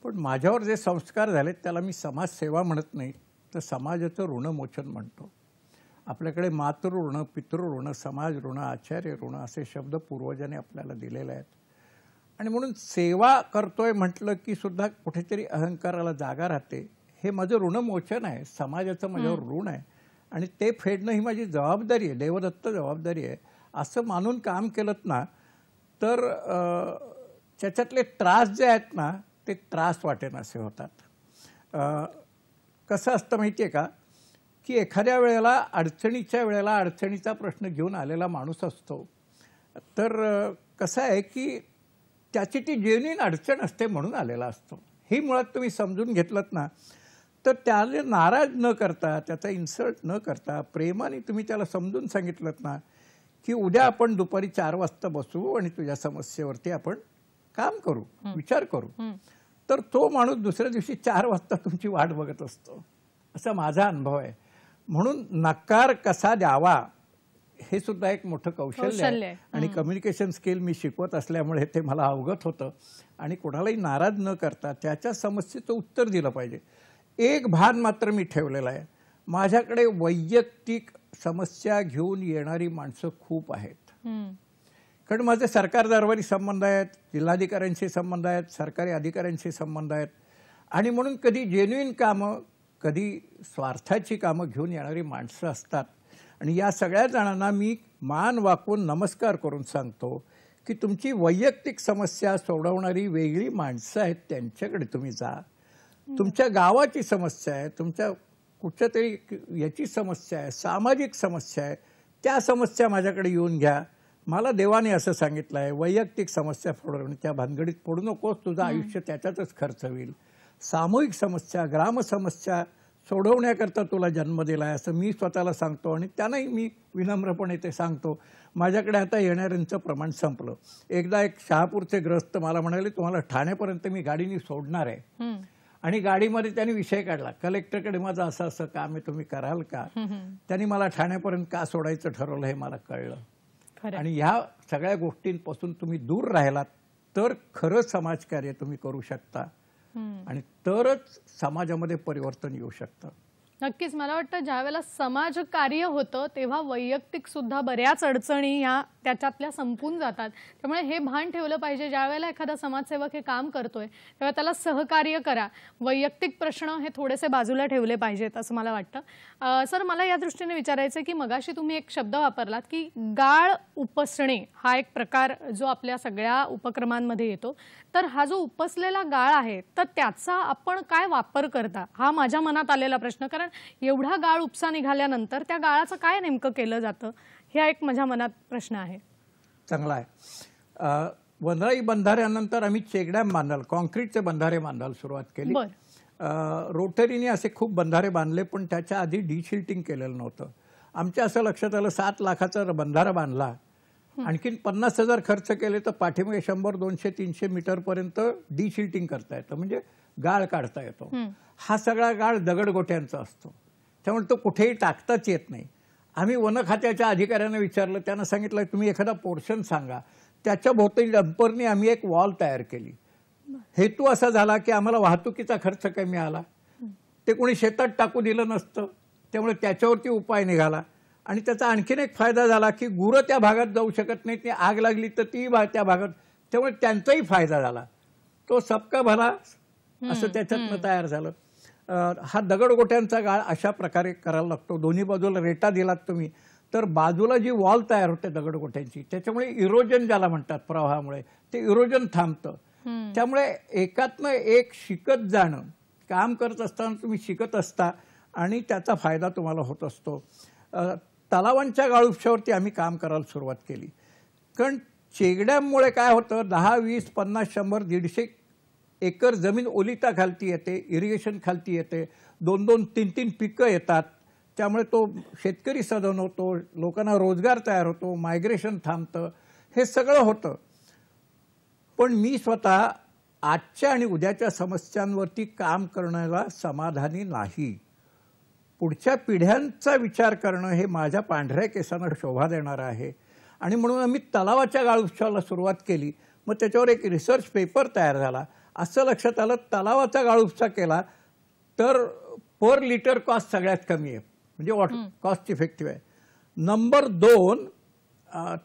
पण माझ्यावर जे संस्कार झालेत त्याला मी समाजसेवा म्हणत नाही, तर समाजाचं ऋणमोचन म्हणतो. आपल्याकडे मातृऋण, पितृऋण, समाज ऋण, आचार्य ऋण असे शब्द पूर्वजांनी आपल्याला दिलेले आहेत. आणि म्हणून सेवा करतोय म्हटलं की सुद्धा कुठेतरी अहंकाराला जागा राहते. हे माझं ऋणमोचन आहे, समाजाचं माझ्यावर ऋण आहे आणि ते फेडणं ही माझी जबाबदारी आहे, देवदत्त जबाबदारी आहे. असं मानून काम केलं ना तर त्याच्यातले त्रास जे आहेत ना ते त्रास वाटेनासे होतात. कसं असतं माहिती आहे का की एखाद्या वेळेला अडचणीच्या वेळेला अडचणीचा प्रश्न घेऊन आलेला माणूस असतो, तर कसं आहे की त्याची ती जेन्युइन अडचण असते म्हणून आलेला असतो. ही मुळात तुम्ही समजून घेतलंत ना तर त्याला नाराज न करता, त्याचा इन्सल्ट न करता प्रेमाने तुम्ही त्याला समजून सांगितलंत ना की उद्या आपण दुपारी 4 वाजता बसू आणि तुझ्या समस्येवरती आपण काम करू, विचार करू, तर तो माणूस दुसऱ्या दिवशी 4 वाजता तुमची वाट बघत असतो. असा माझा अनुभव आहे. म्हणून नकार कसा द्यावा हे सुद्धा एक मोठं कौशल्य आहे आणि कम्युनिकेशन स्किल मी शिकवत असल्यामुळे ते मला अवगत होतं. आणि कोणालाही नाराज न करता त्याच्या समस्येचं उत्तर दिलं पाहिजे. एक भान मात्र मी ठेवलेला आहे, माझ्याकडे वैयक्तिक समस्या घेऊन येणारी माणसं खूप आहेत. कारण माझे सरकार दरबारी संबंध आहेत, जिल्हाधिकाऱ्यांशी संबंध आहेत, सरकारी अधिकाऱ्यांशी संबंध आहेत आणि म्हणून कधी जेन्युइन कामं, कधी स्वार्थाची कामं घेऊन येणारी माणसं असतात. आणि या सगळ्या जणांना मी मान वाकवून नमस्कार करून सांगतो की तुमची वैयक्तिक समस्या सोडवणारी वेगळी माणसं आहेत, त्यांच्याकडे तुम्ही जा. तुमच्या गावाची समस्या आहे, तुमच्या कुठच्या तरी याची समस्या आहे, सामाजिक समस्या आहे, त्या समस्या माझ्याकडे येऊन घ्या. मला देवाने असं सांगितलं आहे, वैयक्तिक समस्या त्या भानगडीत पडू नकोस, तुझं आयुष्य त्याच्यातच खर्च होईल. सामूहिक समस्या, ग्रामसमस्या सोडवण्याकरता तुला जन्म दिला आहे असं मी स्वतःला सांगतो आणि त्यांनाही मी विनम्रपणे ते सांगतो. माझ्याकडे आता येणाऱ्यांचं प्रमाण संपलं. एकदा एक शहापूरचे ग्रस्त मला म्हणाले तुम्हाला ठाण्यापर्यंत मी गाडीने सोडणार आहे आणि गाडीमध्ये त्यांनी विषय काढला, कलेक्टरकडे माझं असं असं काम आहे, तुम्ही कराल का? त्यांनी मला ठाण्यापर्यंत का सोडायचं ठरवलं हे मला कळलं. आणि ह्या सगळ्या गोष्टींपासून तुम्ही दूर राहिलात तर खरं समाजकार्य तुम्ही करू शकता आणि तरच समाजामध्ये परिवर्तन येऊ शकतं. नक्कीच. मला वाटतं ज्यावेळेला समाजकार्य होतं तेव्हा वैयक्तिक सुद्धा बऱ्याच अडचणी ह्या त्याच्यातल्या संपून जातात. त्यामुळे हे भान ठेवलं पाहिजे, ज्यावेळेला एखादा समाजसेवक हे काम करतोय तेव्हा त्याला सहकार्य करा. वैयक्तिक प्रश्न हे थोडेसे बाजूला ठेवले पाहिजेत असं मला वाटतं. सर, मला या दृष्टीने विचारायचं की मगाशी तुम्ही एक शब्द वापरलात की गाळ उपसणे हा एक प्रकार जो आपल्या सगळ्या उपक्रमांमध्ये येतो. तर हा जो उपसलेला गाळ आहे तर त्याचा आपण काय वापर करता, हा माझ्या मनात आलेला प्रश्न. कारण एवढा गाळ उपसा निघाल्यानंतर त्या गाळाचं काय नेमकं केलं जातं, हा एक माझ्या मनात प्रश्न आहे. चांगला आहे. वनराई बंधाऱ्यानंतर आम्ही चेकडॅम बांधायला, कॉन्क्रीटचे बंधारे बांधायला सुरुवात केली रोटरीने असे खूप बंधारे बांधले, पण त्याच्या आधी डिशिल्टिंग केलेलं नव्हतं. आमच्या असं लक्षात आलं 7 लाखाचा बंधारा बांधला, आणखीन 50,000 खर्च केले तर पाठीमागे 100, 200, 300 मीटरपर्यंत डिशिल्टिंग करता येतं, म्हणजे गाळ काढता येतो. हा सगळा गाळ दगडगोट्यांचा असतो, त्यामुळे तो कुठेही टाकताच येत नाही. आम्ही वन खात्याच्या अधिकाऱ्यांना विचारलं, त्यांना सांगितलं तुम्ही एखादा पोर्शन सांगा. त्याच्या भोवती डंपरनी आम्ही एक वॉल तयार केली. हेतू असा झाला की आम्हाला वाहतुकीचा खर्च कमी आला, ते कोणी शेतात टाकू दिलं नसतं, त्यामुळे त्याच्यावरती उपाय निघाला. आणि त्याचा आणखीन एक फायदा झाला की गुरं त्या भागात जाऊ शकत नाहीत, ती आग लागली तर ती त्या भागात, त्यामुळे त्यांचाही फायदा झाला. तो सबका भला असं त्याच्यातनं तयार झालं. हा दगडगोट्यांचा गाळ अशा प्रकारे करायला लागतो. दोन्ही बाजूला रेटा दिलात तुम्ही तर बाजूला जी वॉल तयार होते दगडगोट्यांची, त्याच्यामुळे इरोजन ज्याला म्हणतात प्रवाहामुळे, ते इरोजन थांबतं. त्यामुळे एकातनं एक शिकत जाणं, काम करत असताना तुम्ही शिकत असता आणि त्याचा फायदा तुम्हाला होत असतो. तलावांच्या गाळुपशावरती आम्ही काम करायला सुरुवात केली, कारण चेकडॅममुळे काय होतं, 10, 20, 50, 100, 150 एकर जमीन ओलिता खालती येते, इरिगेशन खालती येते, 2-2, 3-3 पिकं येतात. त्यामुळे तो शेतकरी सधन होतो, लोकांना रोजगार तयार होतो, मायग्रेशन थांबतं, हे सगळं होतं. पण मी स्वतः आजच्या आणि उद्याच्या समस्यांवरती काम करण्याला समाधानी नाही. पुढच्या पिढ्यांचा विचार करणं हे माझ्या पांढऱ्या केसांना शोभा देणारं आहे. आणि म्हणून आम्ही तलावाच्या गाळुपशाला सुरुवात केली. मग त्याच्यावर एक रिसर्च पेपर तयार झाला. असं लक्षात आलं, तलावाचा गाळुपसा केला तर पर लिटर कॉस्ट सगळ्यात कमी आहे, म्हणजे वॉटर कॉस्ट इफेक्टिव्ह आहे. नंबर 2,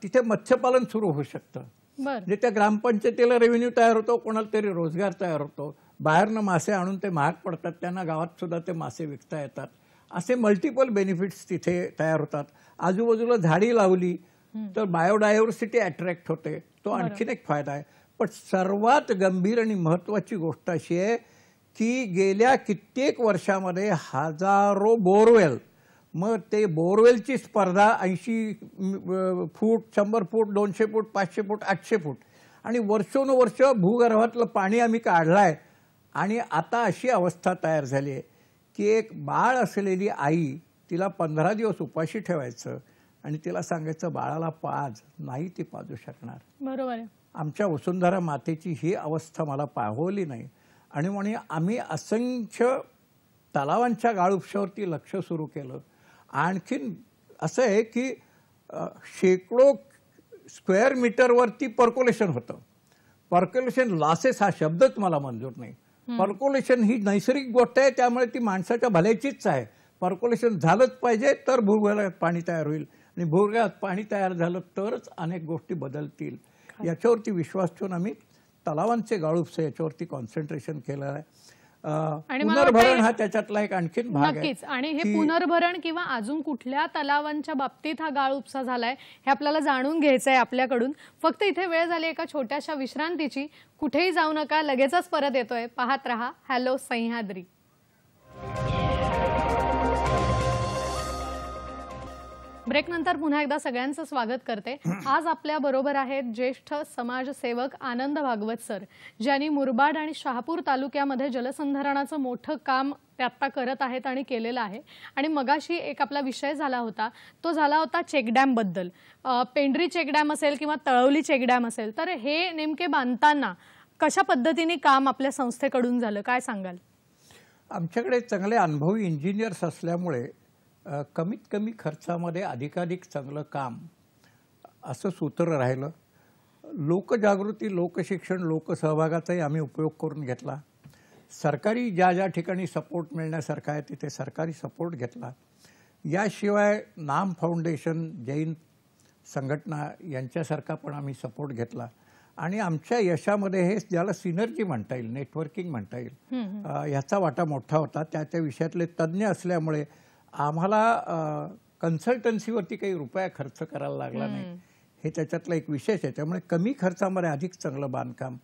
तिथे मत्स्यपालन सुरू होऊ शकतं. म्हणजे त्या ग्रामपंचायतीला रेव्हेन्यू तयार होतो, कोणाला तरी रोजगार तयार होतो. बाहेरनं मासे आणून ते महाग पडतात, त्यांना गावात सुद्धा ते मासे विकता येतात. असे मल्टिपल बेनिफिट्स तिथे तयार होतात. आजूबाजूला झाडी लावली तर बायोडायव्हर्सिटी अट्रॅक्ट होते, तो आणखीन एक फायदा आहे. पण सर्वात गंभीर आणि महत्त्वाची गोष्ट अशी आहे की गेल्या कित्येक वर्षामध्ये हजारो बोरवेल, मग ते बोरवेलची स्पर्धा 80 फूट, 100 फूट, 200 फूट, 500 फूट, 800 फूट, आणि वर्षोनुवर्ष भूगर्भातलं पाणी आम्ही काढलंय. आणि आता अशी अवस्था तयार झाली आहे की एक बाळ असलेली आई, तिला 15 दिवस उपाशी ठेवायचं आणि तिला सांगायचं बाळाला पाज, नाही ती पाजू शकणार. बरोबर आहे. आमच्या वसुंधरा मातेची ही अवस्था मला पाहवली नाही. आणि म्हणून आम्ही असंख्य तलावांच्या गाळुपशावरती लक्ष सुरू केलं. आणखीन असं आहे की शेकडो स्क्वेअर मीटरवरती पर्क्युलेशन होतं. पर्क्युलेशन लॉसेस हा शब्दच मला मंजूर नाही. पर्क्युलेशन ही नैसर्गिक गोष्ट आहे, त्यामुळे ती माणसाच्या भल्याचीच आहे. पर्क्युलेशन झालंच पाहिजे तर भूगर्भात पाणी तयार होईल, आणि भूगर्भात पाणी तयार झालं तरच अनेक गोष्टी बदलतील. याच्यावरती विश्वास ठेवून आम्ही तलावांचे गाळुपसे याच्यावरती कॉन्सन्ट्रेशन केलं आहे. पुनर्भरण हा त्याच्यातला एक आणखीन भाग आहे. नक्कीच. आणि हे पुनर्भरण किंवा अजून कुठल्या तलावांच्या बाबतीत हा गाळुपसा झालाय हे आपल्याला जाणून घ्यायचं आहे आपल्याकडून. फक्त इथे वेळ झाली एका छोट्याशा विश्रांतीची. कुठेही जाऊ नका, लगेचच परत येतोय. पाहत रहा हॅलो सह्याद्री. ब्रेक नंतर पुन्हा एकदा सगळ्यांचं स्वागत करते. आज आपल्या बरोबर आहेत ज्येष्ठ समाजसेवक आनंद भागवत सर, ज्यांनी मुरबाड आणि शहापूर तालुक्यामध्ये जलसंधारणाचं मोठं काम ते आता करत आहेत आणि केलेलं आहे. आणि मगाशी एक आपला विषय झाला होता, तो झाला होता चेकडॅम बद्दल. पेंढरी चेकडॅम असेल किंवा तळवली चेकडॅम असेल, तर हे नेमके बांधताना कशा पद्धतीने काम आपल्या संस्थेकडून झालं, काय सांगाल? आमच्याकडे चांगले अनुभवी इंजिनियर्स असल्यामुळे कमीत कमी खर्चामध्ये अधिकाधिक चांगलं काम असं सूत्र राहिलं. लोकजागृती, लोकशिक्षण, लोकसहभागाचाही आम्ही उपयोग करून घेतला. सरकारी ज्या ज्या ठिकाणी सपोर्ट मिळण्यासारखा आहे तिथे सरकारी सपोर्ट घेतला. याशिवाय नाम फाउंडेशन, जैन संघटना यांच्यासारखा पण आम्ही सपोर्ट घेतला. आणि आमच्या यशामध्ये हे ज्याला सिनर्जी म्हणता येईल, नेटवर्किंग म्हणता येईल, ह्याचा वाटा मोठा होता. त्या विषयातले तज्ज्ञ असल्यामुळे आम्हाला कन्सल्टन्सीवरती काही रुपया खर्च करायला लागला नाही, हे त्याच्यातला एक विशेष आहे. त्यामुळे कमी खर्चामध्ये अधिक चांगलं बांधकाम.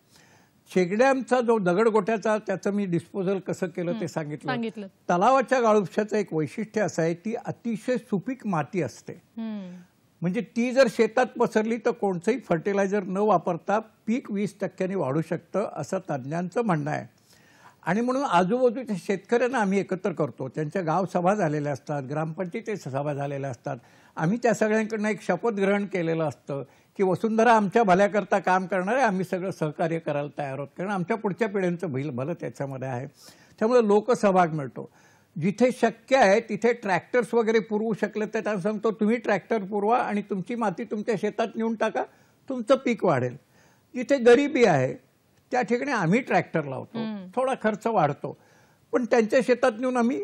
चेकडॅमचा जो दगडगोट्याचा, त्याचं मी डिस्पोजल कसं केलं ते सांगितलं. तलावाच्या गाळुपशाचं एक वैशिष्ट्य असं आहे, ती अतिशय सुपीक माती असते. म्हणजे ती जर शेतात पसरली तर कोणतंही फर्टिलायझर न वापरता पीक 20% वाढू शकतं, असं तज्ज्ञांचं म्हणणं आहे. आणि म्हणून आजूबाजूच्या शेतकऱ्यांना आम्ही एकत्र करतो. त्यांच्या गाव सभा झालेल्या असतात, ग्रामपंचायती सभा झालेल्या असतात. आम्ही त्या सगळ्यांकडनं एक शपथ ग्रहण केलेलं असतं की वसुंधरा आमच्या भल्याकरता काम करणार आहे, आम्ही सगळं सहकार्य करायला तयार आहोत, कारण आमच्या पुढच्या पिढ्यांचं भलं त्याच्यामध्ये आहे. त्यामुळे लोकसहभाग मिळतो. जिथे शक्य आहे तिथे ट्रॅक्टर्स वगैरे पुरवू शकले तर त्यांना सांगतो तुम्ही ट्रॅक्टर पुरवा आणि तुमची माती तुमच्या शेतात नेऊन टाका, तुमचं पीक वाढेल. जिथे गरिबी आहे त्या ठिकाणी आम्ही ट्रॅक्टर लावतो, थोडा खर्च वाढतो, पण त्यांच्या शेतात नेऊन आम्ही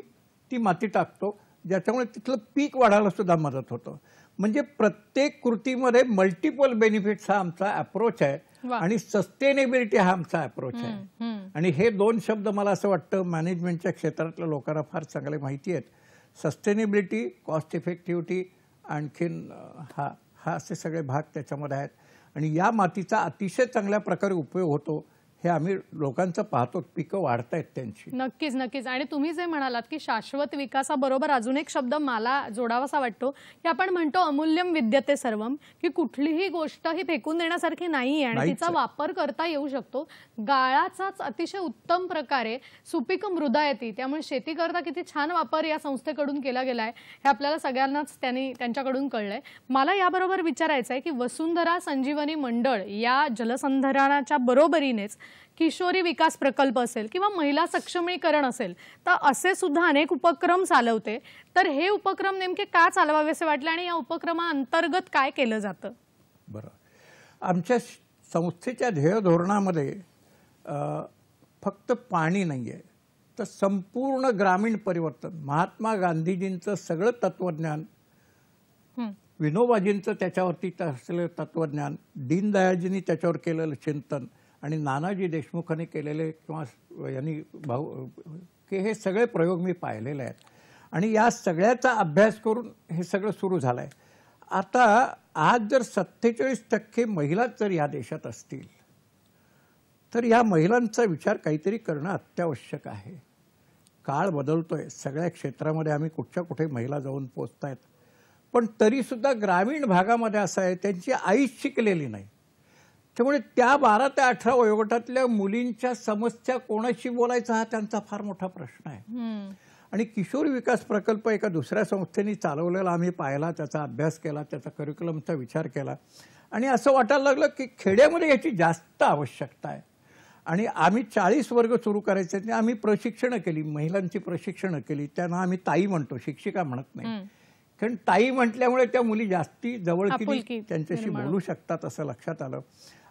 ती माती टाकतो, ज्याच्यामुळे तिथलं पीक वाढायला सुद्धा मदत होतं. म्हणजे प्रत्येक कृतीमध्ये मल्टिपल बेनिफिट्स हा आमचा अप्रोच आहे आणि सस्टेनेबिलिटी हा आमचा अप्रोच आहे. आणि हे दोन शब्द मला असं वाटतं मॅनेजमेंटच्या क्षेत्रातल्या लोकांना फार चांगले माहिती आहेत. सस्टेनेबिलिटी, कॉस्ट इफेक्टिव्हिटी, आणखीन हा असे सगळे भाग त्याच्यामध्ये आहेत. आणि या मातीचा अतिशय चांगल्या प्रकारे उपयोग होतो हे आम्ही लोकांचं पाहतो, पिकं वाढतायत त्यांची. नक्कीच नक्कीच. आणि तुम्ही जे म्हणालात की शाश्वत विकासाबरोबर अजून एक शब्द मला जोडावासा वाटतो की आपण म्हणतो अमूल्यम विद्यते सर्वम, की कुठलीही गोष्ट ही फेकून देण्यासारखी नाहीये आणि तिचा वापर करता येऊ शकतो. गाळाचाच अतिशय उत्तम प्रकारे सुपीक मृदा येते, त्यामुळे शेती करता किती छान वापर या संस्थेकडून केला गेलाय हे आपल्याला सगळ्यांनाच त्यांच्याकडून कळलंय. मला याबरोबर विचारायचं आहे की वसुंधरा संजीवनी मंडळ या जलसंधारणाच्या बरोबरीनेच किशोरी विकास प्रकल्प असेल किंवा महिला सक्षमीकरण असेल तर असे सुद्धा अनेक उपक्रम चालवते. तर हे उपक्रम नेमके का चालवावेसे वाटले आणि या उपक्रमाअंतर्गत काय केलं जातं? बरं, आमच्या संस्थेच्या ध्येय धोरणामध्ये फक्त पाणी नाही आहे तर संपूर्ण ग्रामीण परिवर्तन, महात्मा गांधीजींचं सगळं तत्वज्ञान, विनोबाजींचं त्याच्यावरती असलेलं तत्वज्ञान, दीनदयाळजींनी त्याच्यावर केलेलं चिंतन आणि नानाजी देशमुखांनी केलेले किंवा यांनी की हे सगळे प्रयोग मी पाहिलेले आहेत. आणि या सगळ्याचा अभ्यास करून हे सगळं सुरू झालं आहे. आता आज जर 47% महिलाच जर या देशात असतील तर या महिलांचा विचार काहीतरी करणं अत्यावश्यक आहे. काळ बदलतोय, सगळ्या क्षेत्रामध्ये आम्ही कुठच्या कुठे महिला जाऊन पोचतायत, पण तरीसुद्धा ग्रामीण भागामध्ये असं आहे त्यांची आईच शिकलेली नाही. त्यामुळे त्या 12 ते 18 वयोगटातल्या मुलींच्या समस्या कोणाशी बोलायचा हा त्यांचा फार मोठा प्रश्न आहे. आणि किशोरी विकास प्रकल्प एका दुसऱ्या संस्थेने चालवलेला आम्ही पाहिला, त्याचा अभ्यास केला, त्याचा करिक्युलमचा विचार केला आणि असं वाटायला लागलं की खेड्यामध्ये याची जास्त आवश्यकता आहे. आणि आम्ही 40 वर्ग सुरू करायचे, आम्ही प्रशिक्षणं केली, महिलांची प्रशिक्षणं केली. त्यांना आम्ही ताई म्हणतो, शिक्षिका म्हणत नाही, कारण ताई म्हटल्यामुळे त्या मुली जास्ती जवळकी त्यांच्याशी बोलू शकतात असं लक्षात आलं.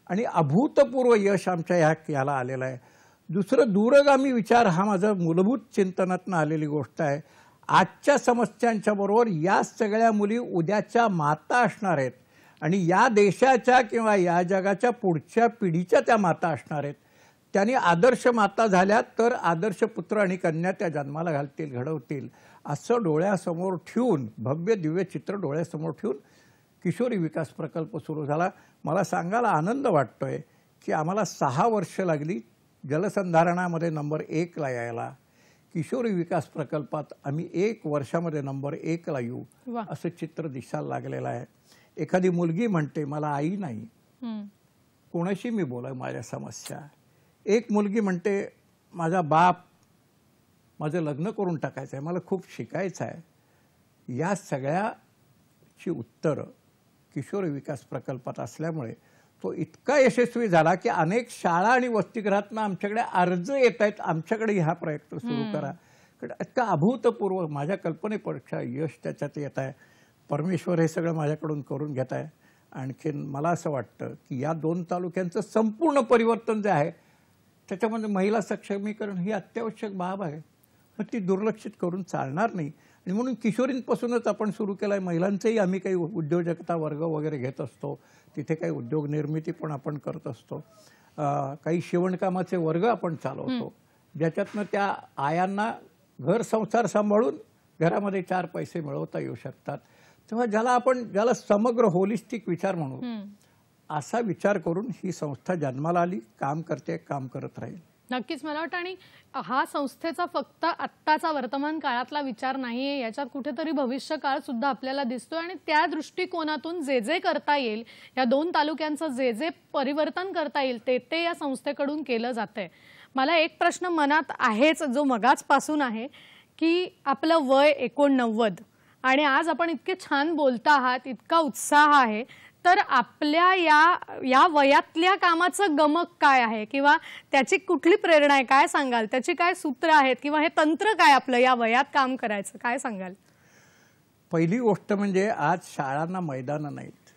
आणि अभूतपूर्व यश आमच्या याला आलेलं आहे. दुसरं, दूरगामी विचार हा माझा मूलभूत चिंतनातून आलेली गोष्ट आहे. आजच्या समस्यांच्या बरोबर या सगळ्या मुली उद्याच्या माता असणार आहेत आणि या देशाच्या किंवा या जगाच्या पुढच्या पिढीच्या त्या माता असणार आहेत. त्यांनी आदर्श माता झाल्या तर आदर्श पुत्र आणि कन्या त्या जन्माला घालतील, घडवतील, असं डोळ्यासमोर ठेवून, भव्य दिव्य चित्र डोळ्यासमोर ठेवून किशोरी विकास प्रकल्प सुरू झाला. मला सांगायला आनंद वाटतोय की आम्हाला 6 वर्ष लागली जलसंधारणामध्ये नंबर 1 ला यायला. किशोरी विकास प्रकल्पात आम्ही 1 वर्षामध्ये नंबर 1 ला येऊ असं चित्र दिसायला लागलेलं आहे. एखादी मुलगी म्हणते मला आई नाही, कोणाशी मी बोलाय माझ्या समस्या. एक मुलगी म्हणते माझा बाप, माझं लग्न करून टाकायचं आहे, मला खूप शिकायचं आहे. या सगळ्याची उत्तरं किशोरी विकास प्रकल्पात असल्यामुळे तो इतका यशस्वी झाला की अनेक शाळा आणि वसतिगृहातून आमच्याकडे अर्ज येत आहेत, आमच्याकडे हा प्रयत्न सुरू करा. इतका अभूतपूर्व माझ्या कल्पनेपेक्षा यश त्याच्यात येत आहे. परमेश्वर हे सगळं माझ्याकडून करून घेत आहे. आणखीन मला असं वाटतं की या 2 तालुक्यांचं संपूर्ण परिवर्तन जे आहे त्याच्यामध्ये महिला सक्षमीकरण ही अत्यावश्यक बाब आहे, मग ती दुर्लक्षित करून चालणार नाही. आणि म्हणून किशोरींपासूनच आपण सुरू केलं आहे. महिलांचेही आम्ही काही उद्योजकता वर्ग वगैरे घेत असतो, तिथे काही उद्योग निर्मिती पण आपण करत असतो. काही शिवणकामाचे वर्ग आपण चालवतो, ज्याच्यातनं त्या आयांना घर संसार सांभाळून घरामध्ये 4 पैसे मिळवता येऊ शकतात. तेव्हा ज्याला समग्र होलिस्टिक विचार म्हणू, असा विचार करून ही संस्था जन्माला आली, काम करते, काम करत राहील. नक्कीच. मला वाटतं आणि हा संस्थेचा फक्त आत्ताचा वर्तमान काळातला विचार नाहीये, याच्यात कुठेतरी भविष्य काळ सुद्धा आपल्याला दिसतोय आणि त्या दृष्टिकोनातून जे जे करता येईल, या 2 तालुक्यांचं जे जे परिवर्तन करता येईल ते या संस्थेकडून केलं जातंय. मला एक प्रश्न मनात आहेच जो मगाचपासून आहे की आपलं वय 89 आणि आज आपण इतके छान बोलता आहात, इतका उत्साह आहे, तर आपल्या या वयातल्या कामाचं गमक काय आहे किंवा त्याची कुठली प्रेरणा आहे, काय सांगाल? त्याची काय सूत्र आहेत किंवा हे तंत्र काय आपलं या वयात काम करायचं, काय सांगाल? पहिली गोष्ट म्हणजे आज शाळांना मैदानं नाहीत.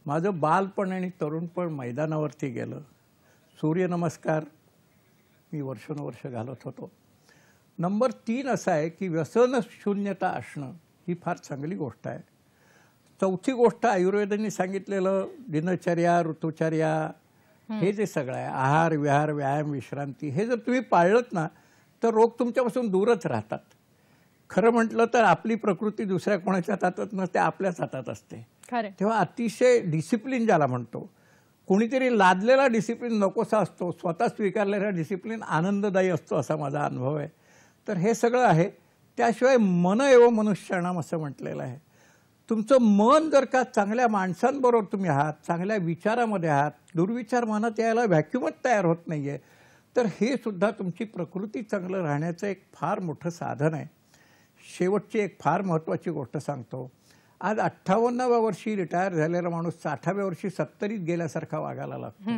माझं बालपण आणि तरुणपण मैदानावरती गेलं. सूर्यनमस्कार मी वर्षानुवर्ष घालत होतो. नंबर 3 असा आहे की व्यसन शून्यता असणं ही फार चांगली गोष्ट आहे. चौथी गोष्ट आयुर्वेदाने सांगितलेलं दिनचर्या, ऋतुचर्या, हे जे सगळं आहे, आहार विहार व्यायाम विश्रांती, हे जर तुम्ही पाळलत ना तर रोग तुमच्यापासून दूरच राहतात. खरं म्हटलं तर आपली प्रकृती दुसऱ्या कोणाच्या हातात नसते, आपल्याच हातात असते. तेव्हा अतिशय डिसिप्लिन ज्याला म्हणतो, कोणीतरी लादलेला डिसिप्लिन नकोसा असतो, स्वतः स्वीकारलेला डिसिप्लिन आनंददायी असतो असा माझा अनुभव आहे. तर हे सगळं आहे. त्याशिवाय मन एव मनुष्याणाम असं म्हटलेलं आहे. तुमचं मन जर का चांगल्या माणसांबरोबर तुम्ही आहात, चांगल्या विचारामध्ये आहात, दुर्विचार मनात यायला व्हॅक्युमच तयार होत नाहीये, तर हे सुद्धा तुमची प्रकृती चांगलं राहण्याचं एक फार मोठं साधन आहे. शेवटची एक फार महत्त्वाची गोष्ट सांगतो. आज 58व्या वर्षी रिटायर झालेला माणूस 60व्या वर्षी 70ीत गेल्यासारखा वागायला लागतो.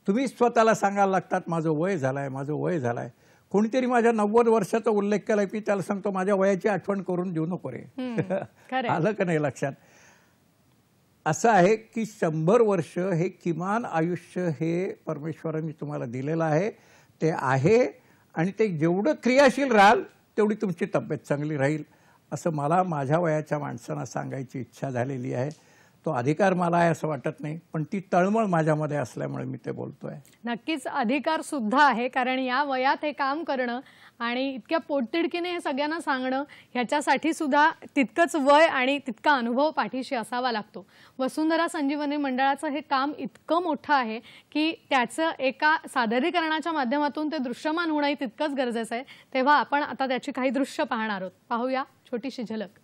तुम्ही स्वतःला सांगायला लागतात माझं वय झालंय, माझं वय झालंय. कोणीतरी माझ्या 90 वर्षाचा उल्लेख केला की त्याला सांगतो माझ्या वयाची आठवण करून देऊ नको रे. आलं का नाही लक्षात? असं आहे की 100 वर्ष हे किमान आयुष्य हे परमेश्वरांनी तुम्हाला दिलेलं आहे. ते आहे आणि ते जेवढं क्रियाशील राहाल तेवढी तुमची तब्येत चांगली राहील असं मला माझ्या वयाच्या माणसांना सांगायची इच्छा झालेली आहे. तो अधिकार मला आहे असं वाटत नाही, पण ती तळमळ माझ्यामध्ये असल्यामुळे मी ते बोलतोय. नक्कीच अधिकार सुद्धा आहे, कारण या वयात हे काम करणं आणि इतक्या पोटतिडकीने हे सगळ्यांना सांगणं ह्याच्यासाठी सुद्धा तितकंच वय आणि तितका अनुभव पाठीशी असावा लागतो. वसुंधरा संजीवनी मंडळाचं हे काम इतकं मोठं आहे की त्याचं एका सादरीकरणाच्या माध्यमातून ते दृश्यमान होणंही तितकंच गरजेचं आहे. तेव्हा आपण आता त्याची काही दृश्य पाहणार आहोत. पाहूया छोटीशी झलक.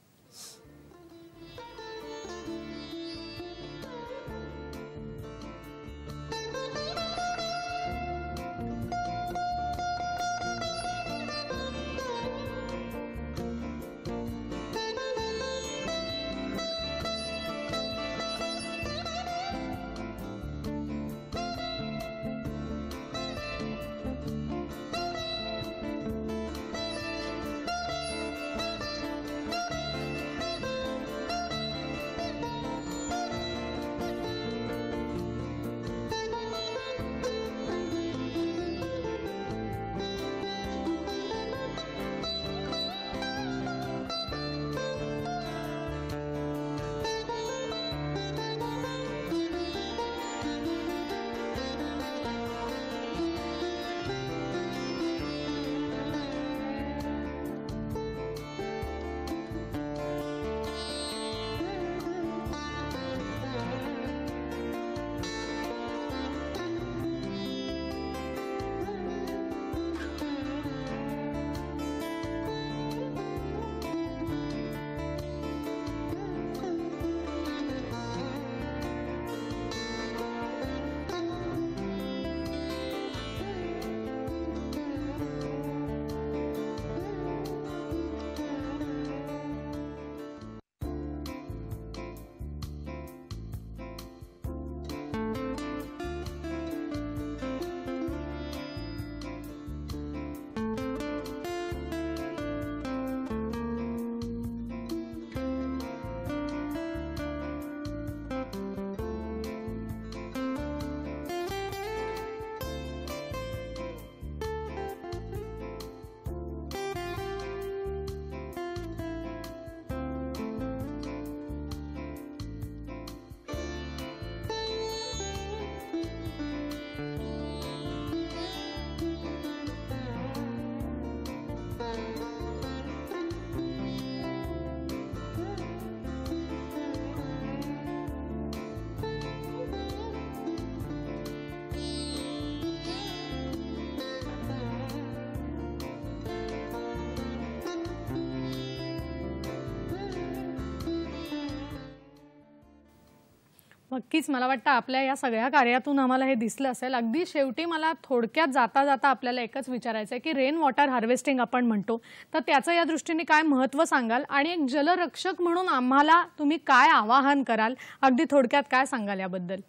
नक्कीच मला वाटतं आपल्या या सगळ्या कार्यातून आम्हाला हे दिसलं असेल. अगदी शेवटी मला थोडक्यात जाता जाता आपल्याला एकच विचारायचं आहे की रेन वॉटर हार्वेस्टिंग आपण म्हणतो, तर त्याचं या दृष्टीने काय महत्त्व सांगाल आणि एक जलरक्षक म्हणून आम्हाला तुम्ही काय आवाहन कराल? अगदी थोडक्यात काय सांगाल याबद्दल?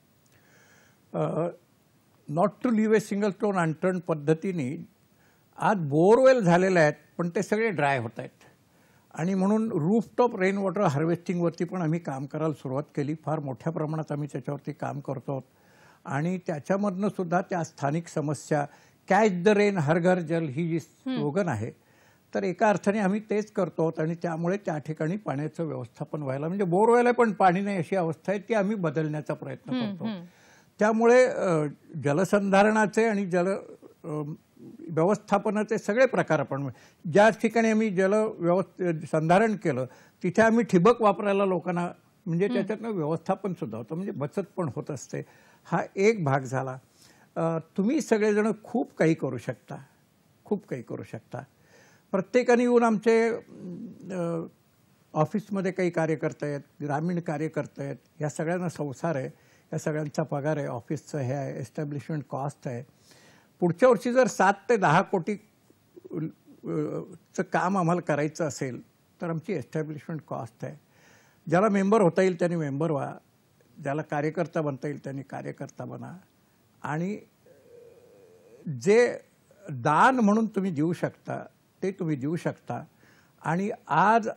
Not to leave a single stone unturn पद्धतीने आज बोरवेल झालेले आहेत, पण ते सगळे ड्राय होत आहेत. आणि म्हणून रूफटॉप रेन वॉटर हार्वेस्टिंगवरती पण आम्ही काम करायला सुरुवात केली. फार मोठ्या प्रमाणात आम्ही त्याच्यावरती काम करतो आणि त्याच्यामधनं सुद्धा त्या स्थानिक समस्या, कॅच द रेन हर घर जल ही जी स्लोगन आहे, तर एका अर्थाने आम्ही तेच करतो आणि त्यामुळे त्या ठिकाणी पाण्याचं व्यवस्थापन व्हायला, म्हणजे बोरवेलला पण पाणी नाही अशी अवस्था आहे, ती आम्ही बदलण्याचा प्रयत्न करतो. त्यामुळे जलसंधारणाचे आणि व्यवस्थापनाचे सगळे प्रकार आपण, ज्या ठिकाणी आम्ही संधारण केलं तिथे आम्ही ठिबक वापरायला लोकांना, म्हणजे त्याच्यातनं व्यवस्थापन सुद्धा होतं, म्हणजे बचत पण होत असते. हा एक भाग झाला. तुम्ही सगळेजण खूप काही करू शकता, खूप काही करू शकता. प्रत्येकाने येऊन आमचे ऑफिसमध्ये काही कार्य करतायत, ग्रामीण कार्य करतायत, या सगळ्यांना संसार आहे, या सगळ्यांचा पगार आहे, ऑफिसचं हे आहे, एस्टॅब्लिशमेंट कॉस्ट आहे. पुढच्या वर्षी जर 7 ते 10 कोटी चं काम आम्हाला करायचं असेल तर आमची एस्टॅब्लिशमेंट कॉस्ट आहे. ज्याला मेंबर होता येईल त्यांनी मेंबर व्हा, ज्याला कार्यकर्ता बनता येईल त्यांनी कार्यकर्ता बना. आणि जे दान म्हणून तुम्ही देऊ शकता ते तुम्ही देऊ शकता. आणि आज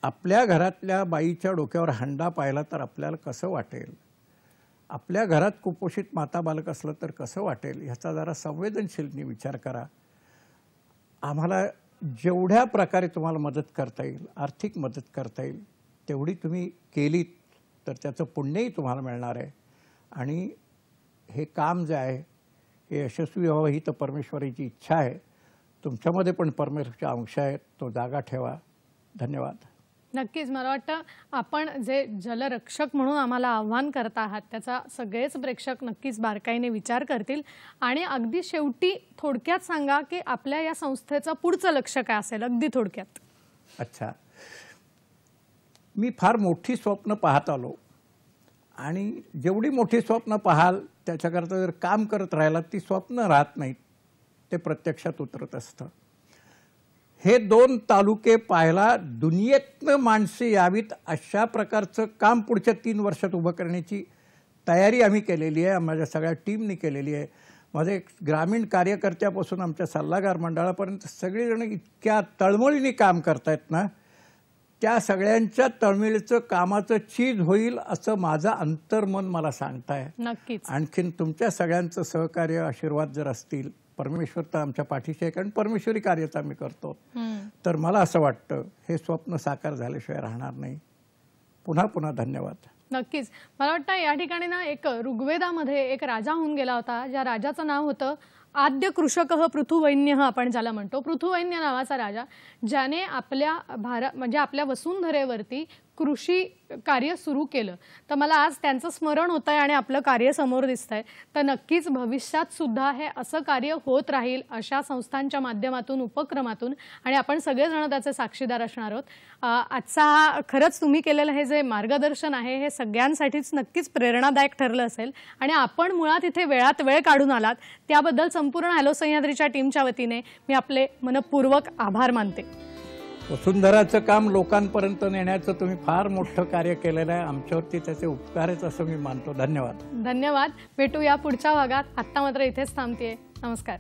आपल्या घरातल्या बाईच्या डोक्यावर हंडा पाहिला तर आपल्याला कसं वाटेल, आपल्या घरात कुपोषित माता बालक असलं तर कसं वाटेल, ह्याचा जरा संवेदनशीलने विचार करा. आम्हाला जेवढ्या प्रकारे तुम्हाला मदत करता येईल, आर्थिक मदत करता येईल, तेवढी तुम्ही केलीत तर त्याचं पुण्यही तुम्हाला मिळणार आहे. आणि हे काम जे आहे हे यशस्वी व्हावं ही तर परमेश्वराची इच्छा आहे. तुमच्यामध्ये पण परमेश्वराचा अंश आहे, तो जागा ठेवा. धन्यवाद. नक्कीच मला वाटतं आपण जे जलरक्षक म्हणून आम्हाला आव्हान करत आहात त्याचा सगळेच प्रेक्षक नक्कीच बारकाईने विचार करतील. आणि अगदी शेवटी थोडक्यात सांगा की आपल्या या संस्थेचं पुढचं लक्ष्य काय असेल, अगदी थोडक्यात. अच्छा, मी फार मोठी स्वप्न पाहत आलो आणि जेवढी मोठी स्वप्न पाहाल त्याच्याकरता जर काम करत राहिला ती स्वप्न राहत नाहीत, ते प्रत्यक्षात उतरत असतं. हे 2 तालुके पाहायला दुनियेतनं माणसे यावीत अशा प्रकारचं काम पुढच्या 3 वर्षात उभं करण्याची तयारी आम्ही केलेली आहे, माझ्या सगळ्या टीमने केलेली आहे. माझे ग्रामीण कार्यकर्त्यापासून आमच्या सल्लागार मंडळापर्यंत सगळेजण इतक्या तळमळीने काम करतायत ना, त्या सगळ्यांच्या तळमळीचं कामाचं चीज होईल असं माझं अंतर्मन मला सांगताय. नक्कीच. आणखीन तुमच्या सगळ्यांचं सहकार्य, आशीर्वाद जर असतील, परमेश्वर तर आमच्या पाठीशी आहे, कारण परमेश्वरी कार्यच आम्ही करतो, तर मला असं वाटतं हे स्वप्न साकार झाल्याशिवाय राहणार नाही. पुन्हा पुन्हा धन्यवाद. नक्कीच मला वाटतं या ठिकाणी ना एक ऋग्वेदामध्ये एक राजा होऊन गेला होता, ज्या राजाचं नाव होतं आद्य कृषकः पृथुवैन्यः, आपण ज्याला म्हणतो. पृथुवैन्य नावाचा राजा, ज्याने आपल्या म्हणजे आपल्या वसुंधरेवरती कृषी कार्य सुरू केलं. तर मला आज त्यांचं स्मरण होत आहे आणि आपलं कार्य समोर दिसतंय. तर नक्कीच भविष्यात सुद्धा हे असं कार्य होत राहील अशा संस्थांच्या माध्यमातून, उपक्रमातून, आणि आपण सगळेजण त्याचे साक्षीदार असणार आहोत. आजचा हा खरंच तुम्ही केलेलं हे जे मार्गदर्शन आहे हे सगळ्यांसाठीच नक्कीच प्रेरणादायक ठरलं असेल. आणि आपण मुळात इथे वेळात वेळ काढून आलात त्याबद्दल संपूर्ण हॅलो सह्याद्रीच्या टीमच्या वतीने मी आपले मनपूर्वक आभार मानते. वसुंधराचं काम लोकांपर्यंत नेण्याचं तुम्ही फार मोठं कार्य केलेलं आहे, आमच्यावरती त्याचे उपकार आहेत असं मी मानतो. धन्यवाद. धन्यवाद. भेटूया पुढच्या भागात. आत्ता मात्र इथेच थांबतेय. नमस्कार.